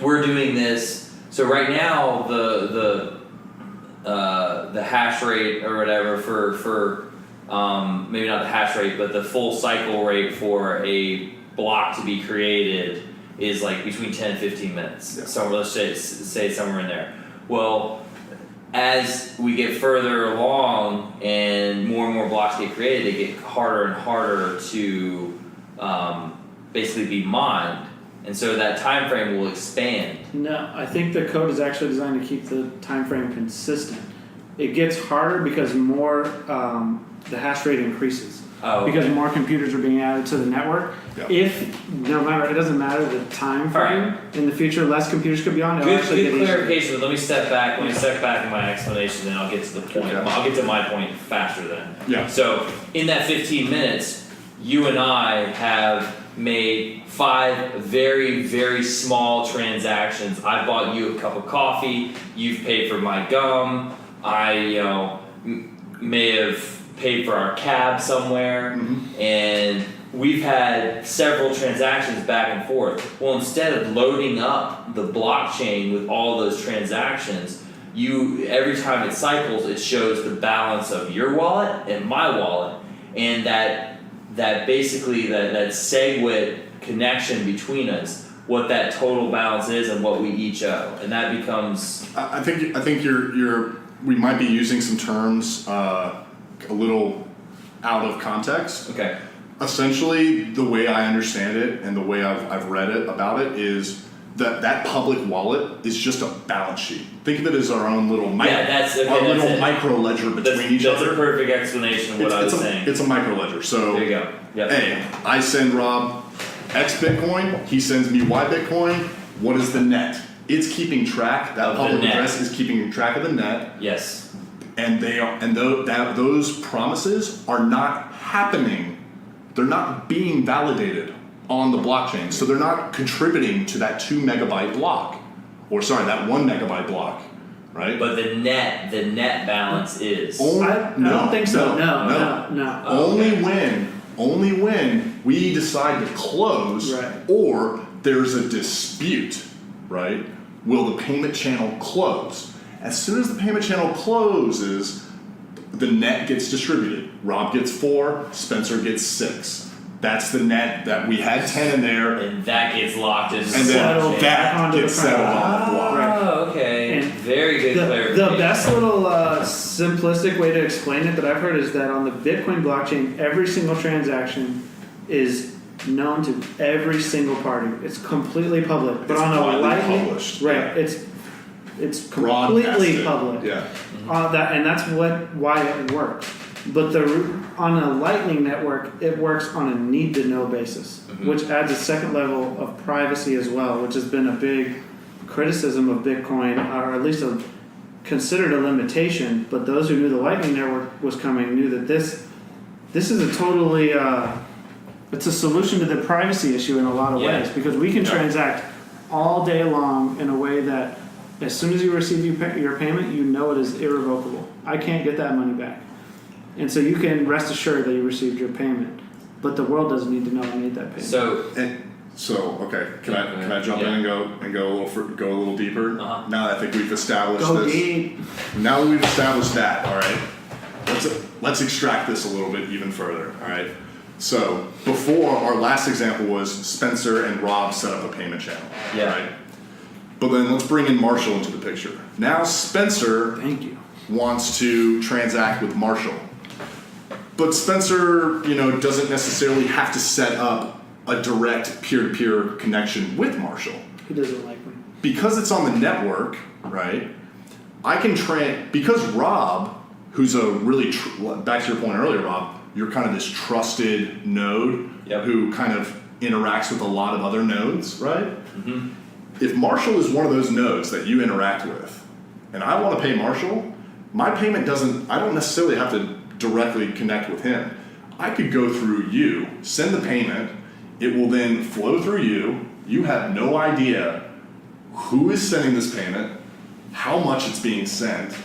[SPEAKER 2] we're doing this. So right now the hash rate or whatever for maybe not the hash rate, but the full cycle rate for a block to be created is like between 10 and 15 minutes.
[SPEAKER 1] Yeah.
[SPEAKER 2] So let's say somewhere in there. Well, as we get further along and more blocks get created, they get harder and harder to basically be mined. and so that time frame will expand.
[SPEAKER 3] No, I think the code is actually designed to keep the time frame consistent. It gets harder because more the hash rate increases.
[SPEAKER 2] Oh, okay.
[SPEAKER 3] Because more computers are being added to the network.
[SPEAKER 1] Yep.
[SPEAKER 3] If no matter, it doesn't matter the time frame in the future, less computers could be on. It'll actually
[SPEAKER 2] Good
[SPEAKER 3] get easier.
[SPEAKER 2] clarification. Let me step back. Let me step back in my explanation, then I'll get to the point.
[SPEAKER 1] Okay.
[SPEAKER 2] I'll get to my point faster then.
[SPEAKER 1] Yeah.
[SPEAKER 2] So in that 15 minutes, you and I have made 5 very, very small transactions. I bought you a cup of coffee. You've paid for my gum. I, may have paid for our cab somewhere, and we've had several transactions back and forth. Well, instead of loading up the blockchain with all those transactions, every time it cycles, it shows the balance of your wallet and my wallet, and that basically that SegWit connection between us, what that total balance is and what we each owe, and that becomes.
[SPEAKER 1] I think we might be using some terms a little out of context.
[SPEAKER 2] Okay.
[SPEAKER 1] Essentially, the way I understand it and the way I've read it about it is that public wallet is just a balance sheet. Think of it as our own little micro ledger between each other.
[SPEAKER 2] That's a perfect explanation of what I was saying.
[SPEAKER 1] It's a micro ledger. So
[SPEAKER 2] there you go. Yep.
[SPEAKER 1] Hey, I send Rob X Bitcoin, he sends me Y Bitcoin. What is the net? It's keeping track. That public address is keeping track of the net.
[SPEAKER 2] Yes.
[SPEAKER 1] And those promises are not happening. They're not being validated on the blockchain, so they're not contributing to that 2 megabyte block, that 1 megabyte block, right?
[SPEAKER 2] But the net balance is.
[SPEAKER 3] I don't think so. No.
[SPEAKER 1] Only when we decide to close, or there's a dispute, right? Will the payment channel close? As soon as the payment channel closes, the net gets distributed. Rob gets 4, Spencer gets 6. That's the net that we had 10 in there.
[SPEAKER 2] And that gets locked in.
[SPEAKER 1] And then that gets settled on the block.
[SPEAKER 2] Oh, okay.
[SPEAKER 3] And
[SPEAKER 2] very good clarification.
[SPEAKER 3] The best little simplistic way to explain it that I've heard is that on the Bitcoin blockchain, every single transaction is known to every single party. It's completely public. But
[SPEAKER 1] It's
[SPEAKER 3] on a
[SPEAKER 1] widely
[SPEAKER 3] Lightning,
[SPEAKER 1] published.
[SPEAKER 3] it's completely public.
[SPEAKER 1] Yeah.
[SPEAKER 3] And that's why it works. But on a Lightning network, it works on a need-to-know basis, which adds a second level of privacy as well, which has been a big criticism of Bitcoin, or at least considered a limitation. But those who knew the Lightning network was coming knew that this is a totally it's a solution to the privacy issue in a lot of ways, because we can transact all day long in a way that as soon as you receive your payment, you know it is irrevocable. I can't get that money back. And so you can rest assured that you received your payment, but the world doesn't need to know I made that payment.
[SPEAKER 1] So okay, can I jump in and go a little deeper?
[SPEAKER 2] Uh-huh.
[SPEAKER 1] Now that I think we've established
[SPEAKER 3] Go
[SPEAKER 1] this.
[SPEAKER 3] deep.
[SPEAKER 1] Now that we've established that, all right. Let's extract this a little bit even further. All right. So before, our last example was Spencer and Rob set up a payment channel.
[SPEAKER 2] Yeah.
[SPEAKER 1] Right. But then let's bring in Marshall into the picture. Now Spencer wants to transact with Marshall. But Spencer, doesn't necessarily have to set up a direct peer-to-peer connection with Marshall.
[SPEAKER 3] He doesn't like me.
[SPEAKER 1] Because it's on the network, right? I can because Rob, who's a really back to your point earlier, Rob, you're kind of this trusted node who kind of interacts with a lot of other nodes, right? Mm-hmm. If Marshall is one of those nodes that you interact with, and I want to pay Marshall, my payment I don't necessarily have to directly connect with him. I could go through you, send the payment, it will then flow through you. You have no idea who is sending this payment, how much it's being sent,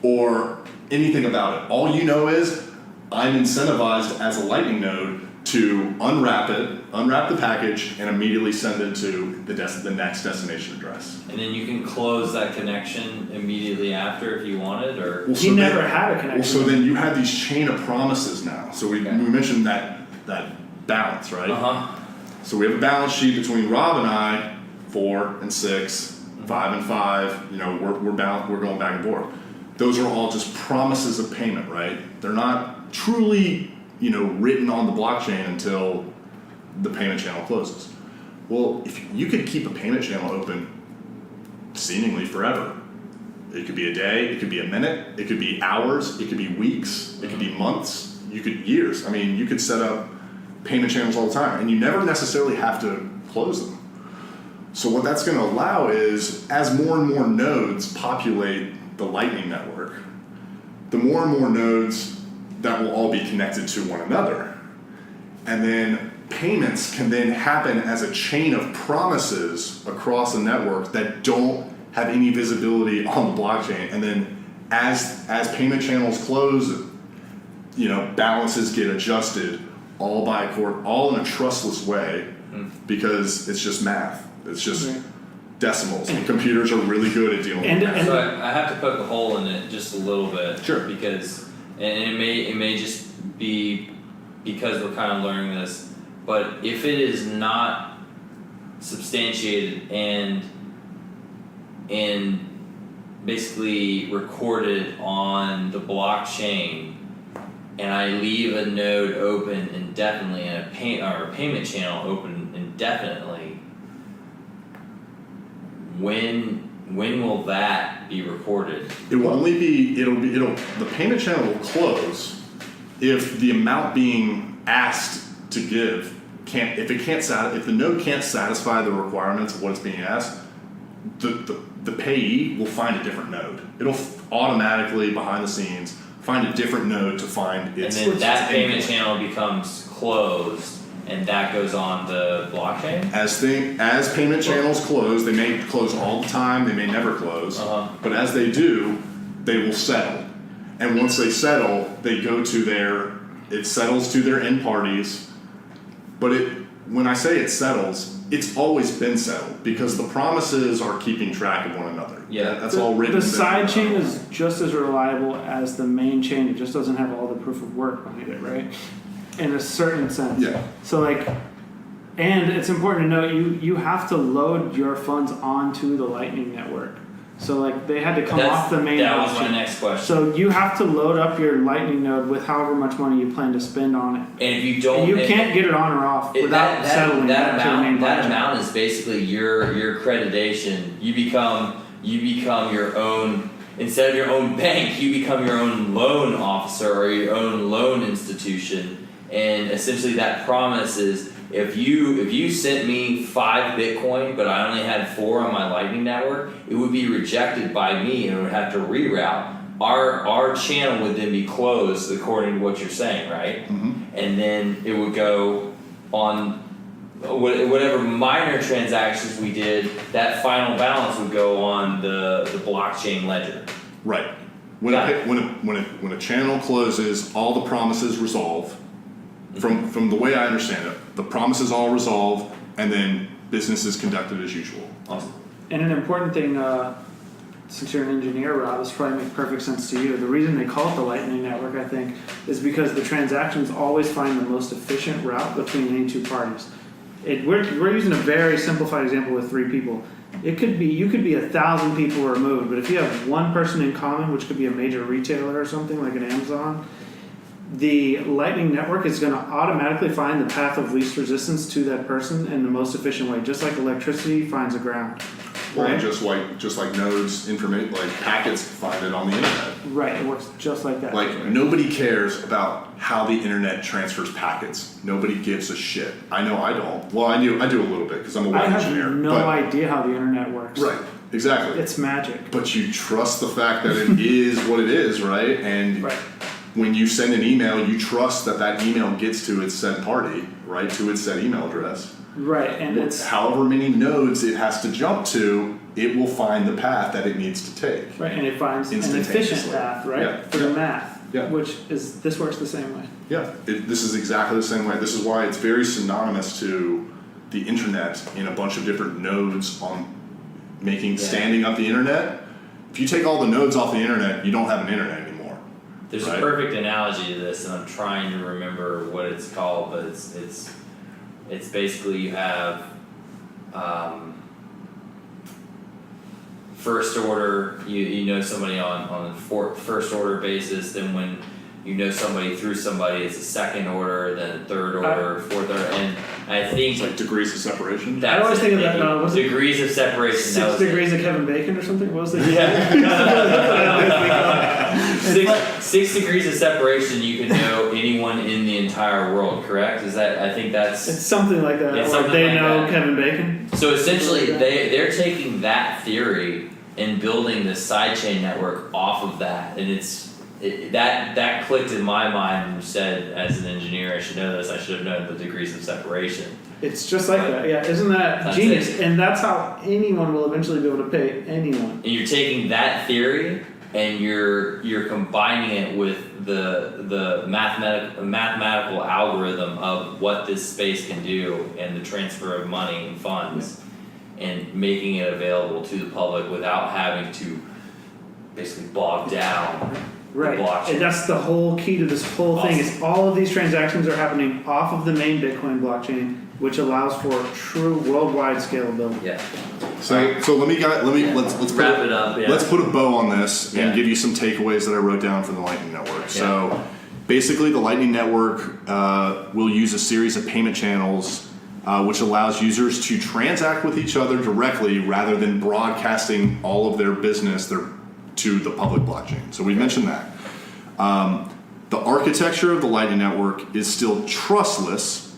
[SPEAKER 1] or anything about it. All you know is I'm incentivized as a Lightning node to unwrap the package, and immediately send it to the next destination address.
[SPEAKER 2] And then you can close that connection immediately after if you wanted, or
[SPEAKER 3] he never had a connection.
[SPEAKER 1] Well, so then you have these chain of promises now. So we mentioned that balance, right?
[SPEAKER 2] Uh-huh.
[SPEAKER 1] So we have a balance sheet between Rob and I, 4 and 6, 5 and 5. We're going back and forth. Those are all just promises of payment, right? They're not truly written on the blockchain until the payment channel closes. Well, if you could keep a payment channel open seemingly forever. It could be a day, it could be a minute, it could be hours, it could be weeks, it could be months, years. I mean, you could set up payment channels all the time, and you never necessarily have to close them. So what that's going to allow is, as more and more nodes populate the Lightning Network, the more and more nodes that will all be connected to one another. And then payments can then happen as a chain of promises across a network that don't have any visibility on the blockchain. And then as payment channels close, balances get adjusted all by a court, all in a trustless way, because it's just math. It's just decimals, and computers are really good at dealing with that.
[SPEAKER 2] So I have to poke a hole in it just a little bit,
[SPEAKER 1] Sure.
[SPEAKER 2] because and it may just be because we're kind of learning this, but if it is not substantiated and basically recorded on the blockchain, and I leave a node open indefinitely and a payment channel open indefinitely, when will that be recorded?
[SPEAKER 1] It will only be the payment channel will close if the amount being asked to give if the node can't satisfy the requirements of what it's being asked, the payee will find a different node. It'll automatically behind the scenes find a different node to find its.
[SPEAKER 2] And then that payment channel becomes closed, and that goes on the blockchain?
[SPEAKER 1] As payment channels close, they may close all the time, they may never close, but as they do, they will settle. And once they settle, it settles to their end parties. But when I say it settles, it's always been settled, because the promises are keeping track of one another.
[SPEAKER 2] Yeah.
[SPEAKER 1] That's all written.
[SPEAKER 3] The side chain is just as reliable as the main chain. It just doesn't have all the proof of work behind it, right? In a certain sense.
[SPEAKER 1] Yeah.
[SPEAKER 3] So and it's important to note you have to load your funds onto the Lightning Network. So they had to come off the main.
[SPEAKER 2] That was
[SPEAKER 3] option.
[SPEAKER 2] my next question.
[SPEAKER 3] So you have to load up your Lightning node with however much money you plan to spend on it.
[SPEAKER 2] And if you don't,
[SPEAKER 3] And you can't get it on or off without settling
[SPEAKER 2] that
[SPEAKER 3] to the main
[SPEAKER 2] amount. That
[SPEAKER 3] blockchain.
[SPEAKER 2] amount is basically your accreditation. You become your own. Instead of your own bank, you become your own loan officer or your own loan institution. And essentially, that promise is if you sent me 5 Bitcoin, but I only had 4 on my Lightning Network, it would be rejected by me and it would have to reroute. Our channel would then be closed according to what you're saying, right?
[SPEAKER 1] Mm-hmm.
[SPEAKER 2] And then it would go on whatever minor transactions we did. That final balance would go on the blockchain ledger.
[SPEAKER 1] Right. When a channel closes, all the promises resolve. From the way I understand it, the promises all resolve, and then business is conducted as usual.
[SPEAKER 2] Awesome.
[SPEAKER 3] And an important thing, since you're an engineer, Rob, this probably makes perfect sense to you. The reason they call it the Lightning Network, I think, is because the transactions always find the most efficient route between any two parties. We're using a very simplified example with 3 people. You could be 1,000 people removed, but if you have one person in common, which could be a major retailer or something like an Amazon, the Lightning Network is going to automatically find the path of least resistance to that person in the most efficient way, just like electricity finds a ground.
[SPEAKER 1] Well,
[SPEAKER 3] Right?
[SPEAKER 1] just like nodes, packets find it on the internet.
[SPEAKER 3] Right, it works just like that.
[SPEAKER 1] Nobody cares about how the internet transfers packets. Nobody gives a shit. I know I don't. Well, I do a little bit because I'm a web
[SPEAKER 3] I
[SPEAKER 1] engineer.
[SPEAKER 3] have no idea how the internet works.
[SPEAKER 1] Right, exactly.
[SPEAKER 3] It's magic.
[SPEAKER 1] But you trust the fact that it is what it is, right? And
[SPEAKER 3] Right.
[SPEAKER 1] when you send an email, you trust that email gets to its said party, right? To its said email address.
[SPEAKER 3] Right, and it's
[SPEAKER 1] however many nodes it has to jump to, it will find the path that it needs to take.
[SPEAKER 3] right, and it finds an efficient
[SPEAKER 1] Instantaneously.
[SPEAKER 3] path, right,
[SPEAKER 1] Yeah.
[SPEAKER 3] for the math.
[SPEAKER 1] Yeah.
[SPEAKER 3] This works the same way.
[SPEAKER 1] Yeah, this is exactly the same way. This is why it's very synonymous to the internet in a bunch of different nodes on standing up the internet. If you take all the nodes off the internet, you don't have an internet anymore.
[SPEAKER 2] There's
[SPEAKER 1] right?
[SPEAKER 2] a perfect analogy to this, and I'm trying to remember what it's called, but it's basically you have first order. You know somebody on a first order basis. Then when you know somebody through somebody. It's a second order, then a third order, fourth order, and I think
[SPEAKER 1] It's like degrees of separation.
[SPEAKER 2] that's
[SPEAKER 3] I always think of that, was it
[SPEAKER 2] degrees of separation.
[SPEAKER 3] 6 degrees of Kevin Bacon or something? What was it?
[SPEAKER 2] Yeah. 6 degrees of separation. You can know anyone in the entire world. Correct? Is that? I think that's.
[SPEAKER 3] It's something like that.
[SPEAKER 2] It's
[SPEAKER 3] Or
[SPEAKER 2] something
[SPEAKER 3] they
[SPEAKER 2] like
[SPEAKER 3] know
[SPEAKER 2] that.
[SPEAKER 3] Kevin Bacon.
[SPEAKER 2] So essentially, they're taking that theory and building this sidechain network off of that, and that clicked in my mind and said, as an engineer, I should know this. I should have known the degrees of separation.
[SPEAKER 3] It's just like that. Yeah, isn't that
[SPEAKER 2] That's
[SPEAKER 3] genius?
[SPEAKER 2] it.
[SPEAKER 3] And that's how anyone will eventually be able to pay anyone.
[SPEAKER 2] And you're taking that theory and you're combining it with the mathematical algorithm of what this space can do and the transfer of money and funds, and making it available to the public without having to basically bog down
[SPEAKER 3] Right.
[SPEAKER 2] the blockchain.
[SPEAKER 3] And that's the whole key to this whole thing is all of these transactions are happening off of the main Bitcoin blockchain, which allows for true worldwide scalability.
[SPEAKER 2] Yeah.
[SPEAKER 1] So let's
[SPEAKER 2] Wrap it up. Yeah.
[SPEAKER 1] Let's put a bow on this and
[SPEAKER 2] Yeah.
[SPEAKER 1] give you some takeaways that I wrote down from the Lightning Network. So basically, the Lightning Network will use a series of payment channels which allows users to transact with each other directly rather than broadcasting all of their business to the public blockchain. So we mentioned that. The architecture of the Lightning Network is still trustless,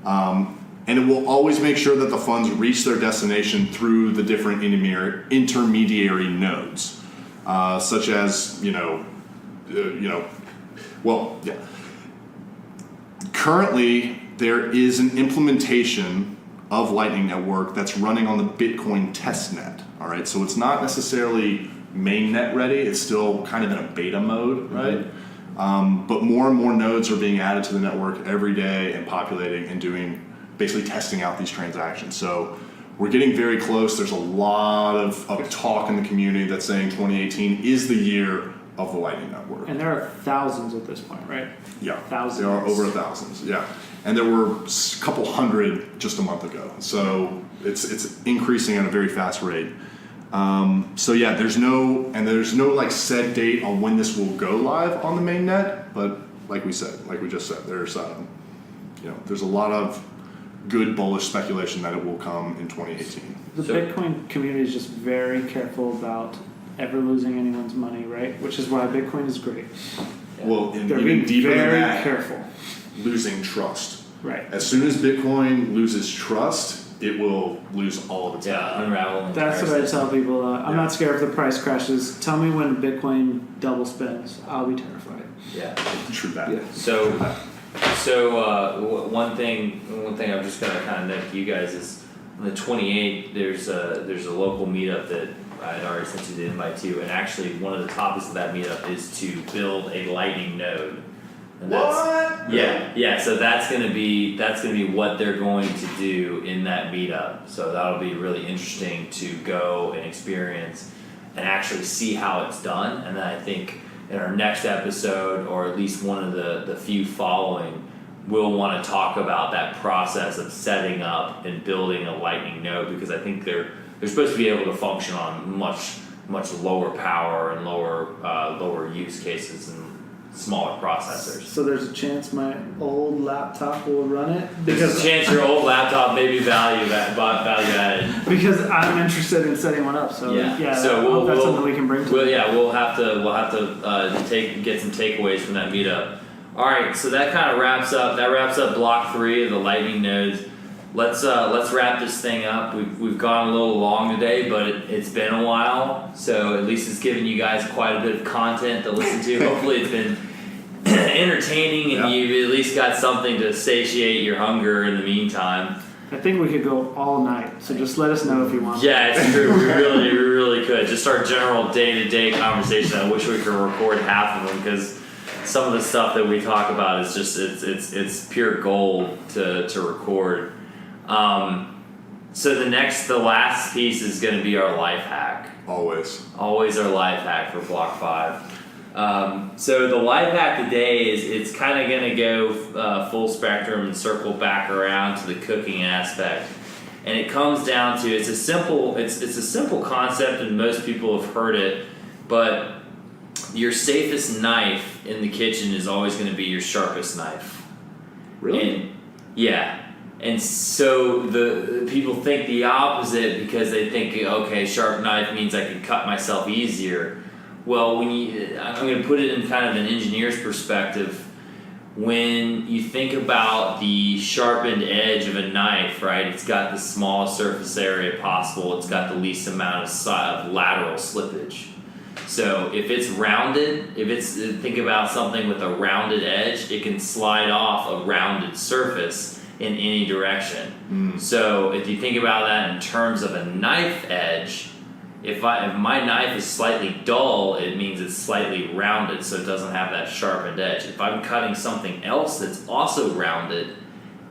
[SPEAKER 1] and it will always make sure that the funds reach their destination through the different intermediary nodes, such as Currently, there is an implementation of Lightning Network that's running on the Bitcoin testnet. All right, so it's not necessarily mainnet ready. It's still kind of in a beta mode, right? But more and more nodes are being added to the network every day and populating and doing basically testing out these transactions. So we're getting very close. There's a lot of talk in the community that's saying 2018 is the year of the Lightning Network.
[SPEAKER 3] And there are thousands at this point, right?
[SPEAKER 1] Yeah,
[SPEAKER 3] Thousands.
[SPEAKER 1] there are over 1,000. Yeah, and there were a couple hundred just a month ago. So it's increasing at a very fast rate. So yeah, there's no like set date on when this will go live on the mainnet. But like we just said, there's there's a lot of good bullish speculation that it will come in 2018.
[SPEAKER 3] The Bitcoin community is just very careful about ever losing anyone's money, right? Which is why Bitcoin is great.
[SPEAKER 1] Well, and
[SPEAKER 3] They're
[SPEAKER 1] even
[SPEAKER 3] being
[SPEAKER 1] deeper
[SPEAKER 3] very
[SPEAKER 1] than that,
[SPEAKER 3] careful.
[SPEAKER 1] losing trust.
[SPEAKER 3] Right.
[SPEAKER 1] As soon as Bitcoin loses trust, it will lose all of its value.
[SPEAKER 2] Unravel.
[SPEAKER 3] That's what I tell people. I'm not scared if the price crashes. Tell me when Bitcoin double spins. I'll be terrified.
[SPEAKER 2] Yeah.
[SPEAKER 1] True that.
[SPEAKER 3] Yeah.
[SPEAKER 2] So one thing I'm just gonna kind of note to you guys is on the 28th there's a local meetup that I had already sent you the invite to, and actually one of the topics of that meetup is to build a Lightning node. And
[SPEAKER 1] What?
[SPEAKER 2] Yeah. So that's gonna be what they're going to do in that meetup. So that'll be really interesting to go and experience and actually see how it's done. And then I think in our next episode, or at least one of the few following, we'll want to talk about that process of setting up and building a Lightning node, because I think they're supposed to be able to function on much lower power and lower use cases and smaller processors.
[SPEAKER 3] So there's a chance my old laptop will run it
[SPEAKER 2] There's a chance your old laptop may be value added.
[SPEAKER 3] because I'm interested in setting one up. So
[SPEAKER 2] Yeah. So
[SPEAKER 3] I hope that's something we can bring to.
[SPEAKER 2] We'll have to get some takeaways from that meetup. All right, so that kind of wraps up block 3 of the Lightning nodes. Let's wrap this thing up. We've gone a little long today, but it's been a while, so at least it's given you guys quite a bit of content to listen to. Hopefully, it's been entertaining, and you've at least got something to satiate your hunger in the meantime.
[SPEAKER 3] I think we could go all night. So just let us know if you want.
[SPEAKER 2] Yeah, it's true. We really could. Just our general day-to-day conversation. I wish we could record half of them, because some of the stuff that we talk about is just it's pure gold to record. So the last piece is going to be our life hack.
[SPEAKER 1] Always
[SPEAKER 2] our life hack for block 5. So the life hack today it's kind of going to go full spectrum and circle back around to the cooking aspect, and it comes down to it's a simple concept, and most people have heard it, but your safest knife in the kitchen is always going to be your sharpest knife.
[SPEAKER 1] Really?
[SPEAKER 2] And, yeah. And so the people think the opposite because they think, okay, sharp knife means I can cut myself easier. Well, I'm going to put it in kind of an engineer's perspective. When you think about the sharpened edge of a knife, right, it's got the smallest surface area possible. It's got the least amount of lateral slippage. So if it's rounded, think about something with a rounded edge, it can slide off a rounded surface in any direction. So if you think about that in terms of a knife edge, if my knife is slightly dull, it means it's slightly rounded, so it doesn't have that sharpened edge. If I'm cutting something else that's also rounded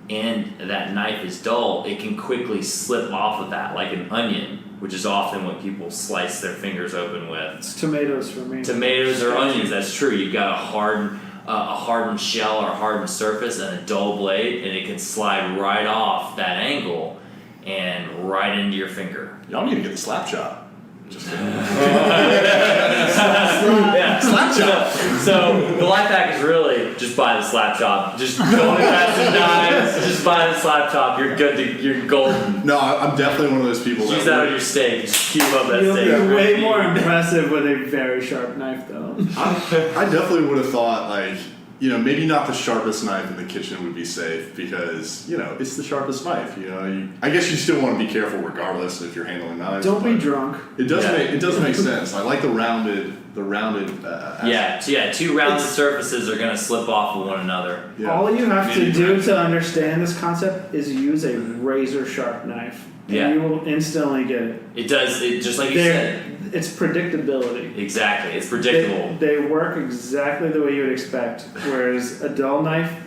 [SPEAKER 2] and that knife is dull, it can quickly slip off of that, like an onion, which is often what people slice their fingers open with.
[SPEAKER 3] It's tomatoes for me.
[SPEAKER 2] Tomatoes or onions, that's true. You've got a hardened shell or hardened surface and a dull blade, and it can slide right off that angle and right into your finger.
[SPEAKER 1] Y'all need to get the slap chop. Just
[SPEAKER 2] yeah. Slap chop. So the life hack is really just buy the slap chop. Just don't invest in knives. Just buy the slap chop. You're good. You're golden.
[SPEAKER 1] No, I'm definitely one of those people.
[SPEAKER 2] Use that on your steak. Just keep up that
[SPEAKER 3] You'll
[SPEAKER 2] steak.
[SPEAKER 3] be way more impressive with a very sharp knife, though.
[SPEAKER 1] I definitely would have thought, like, maybe not the sharpest knife in the kitchen would be safe because, it's the sharpest knife. I guess you still want to be careful regardless if you're handling knives.
[SPEAKER 3] Don't be drunk.
[SPEAKER 1] It does make sense. I like the rounded.
[SPEAKER 2] Two rounded surfaces are going to slip off of one another.
[SPEAKER 1] Yeah.
[SPEAKER 3] All you have to do to understand this concept is use a razor sharp knife. And you will instantly get it.
[SPEAKER 2] It does. It just like you said.
[SPEAKER 3] It's predictability.
[SPEAKER 2] Exactly. It's predictable.
[SPEAKER 3] They work exactly the way you would expect, whereas a dull knife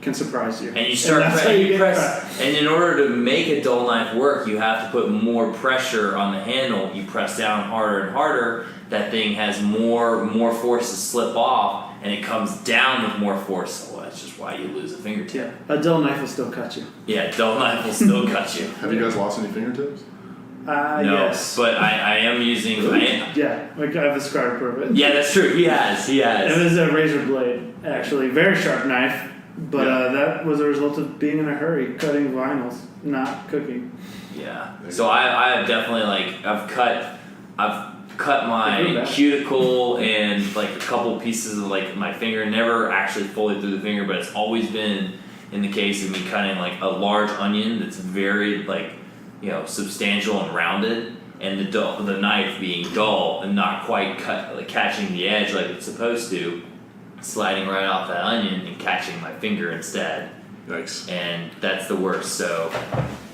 [SPEAKER 3] can surprise you.
[SPEAKER 2] And you start and in order to make a dull knife work, you have to put more pressure on the handle. You press down harder and harder. That thing has more force to slip off, and it comes down with more force. So that's just why you lose a fingertip.
[SPEAKER 3] Yeah, a dull knife will still cut you.
[SPEAKER 2] Yeah, a dull knife will still cut you.
[SPEAKER 1] Have you guys lost any fingertips?
[SPEAKER 2] No,
[SPEAKER 3] yes.
[SPEAKER 2] but I am using.
[SPEAKER 3] Yeah, like I have a scar to prove it.
[SPEAKER 2] Yeah, that's true. He has.
[SPEAKER 3] It was a razor blade, actually, very sharp knife. But that was a result of being in a hurry, cutting vinyls, not cooking.
[SPEAKER 2] Yeah. So I have definitely I've cut my cuticle and like a couple pieces of like my finger, never actually fully through the finger, but it's always been in the case of me cutting like a large onion that's very substantial and rounded, and the knife being dull and not quite catching the edge like it's supposed to, sliding right off that onion and catching my finger instead.
[SPEAKER 1] Yikes.
[SPEAKER 2] And that's the worst. So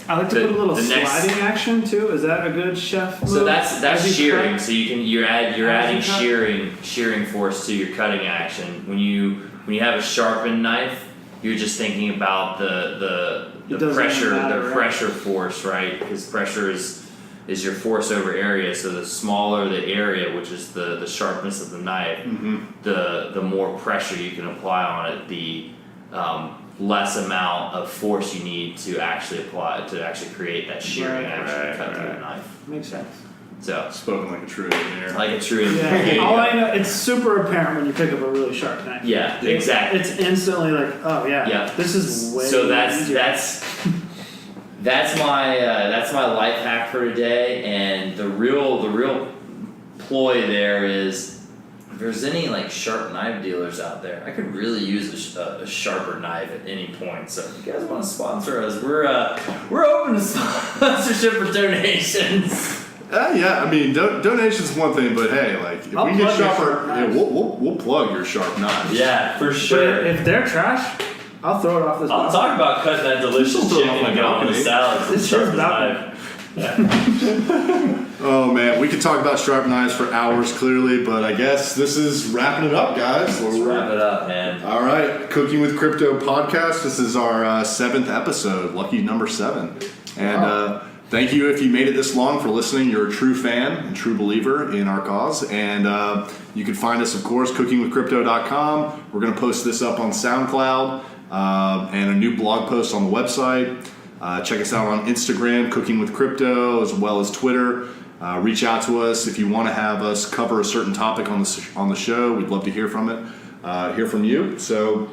[SPEAKER 3] I like to put a little sliding action too. Is that a good chef move?
[SPEAKER 2] So that's shearing.
[SPEAKER 3] Cut?
[SPEAKER 2] So you're adding shearing force to your cutting action. When you have a sharpened knife, you're just thinking about the pressure force, right? Because pressure is your force over area. So the smaller the area, which is the sharpness of the knife, the more pressure you can apply on it, the less amount of force you need to actually apply to actually create that shearing action to cut through the knife.
[SPEAKER 3] Makes sense.
[SPEAKER 2] So
[SPEAKER 1] Spoken like a true engineer.
[SPEAKER 2] like a true engineer.
[SPEAKER 3] Yeah. All I know, it's super apparent when you pick up a really sharp knife.
[SPEAKER 2] Yeah, exactly.
[SPEAKER 3] It's instantly like, oh yeah, this is way.
[SPEAKER 2] So
[SPEAKER 3] easier.
[SPEAKER 2] that's my life hack for today, and the real ploy there is, if there's any like sharp knife dealers out there, I could really use a sharper knife at any point. So if you guys want to sponsor us, we're open to sponsorship for donations.
[SPEAKER 1] Yeah, I mean, donations is one thing, but hey, like if we get sharper, we'll plug your sharp knives.
[SPEAKER 2] Yeah, for sure.
[SPEAKER 3] But if they're trash, I'll throw it off this.
[SPEAKER 2] I'll talk about cutting that delicious chicken and going to salads.
[SPEAKER 3] It's
[SPEAKER 2] Sharp
[SPEAKER 3] just
[SPEAKER 2] knife. Yeah.
[SPEAKER 1] Oh man, we could talk about sharp knives for hours, clearly, but I guess this is wrapping it up, guys.
[SPEAKER 2] Let's wrap it up, man.
[SPEAKER 1] All right, Cooking with Crypto podcast. This is our 7th episode, lucky number 7, and thank you if you made it this long for listening. You're a true fan and true believer in our cause, and you can find us, of course, cookingwithcrypto.com. We're going to post this up on SoundCloud and a new blog post on the website. Check us out on Instagram, Cooking with Crypto, as well as Twitter. Reach out to us if you want to have us cover a certain topic on the show. We'd love to hear from it, hear from you. So,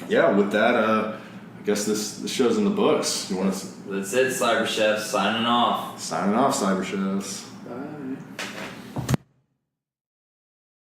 [SPEAKER 1] yeah, with that, I guess this show's in the books. You want to?
[SPEAKER 2] That's it, Cyber Chefs. Signing off.
[SPEAKER 1] Signing off, Cyber Chefs.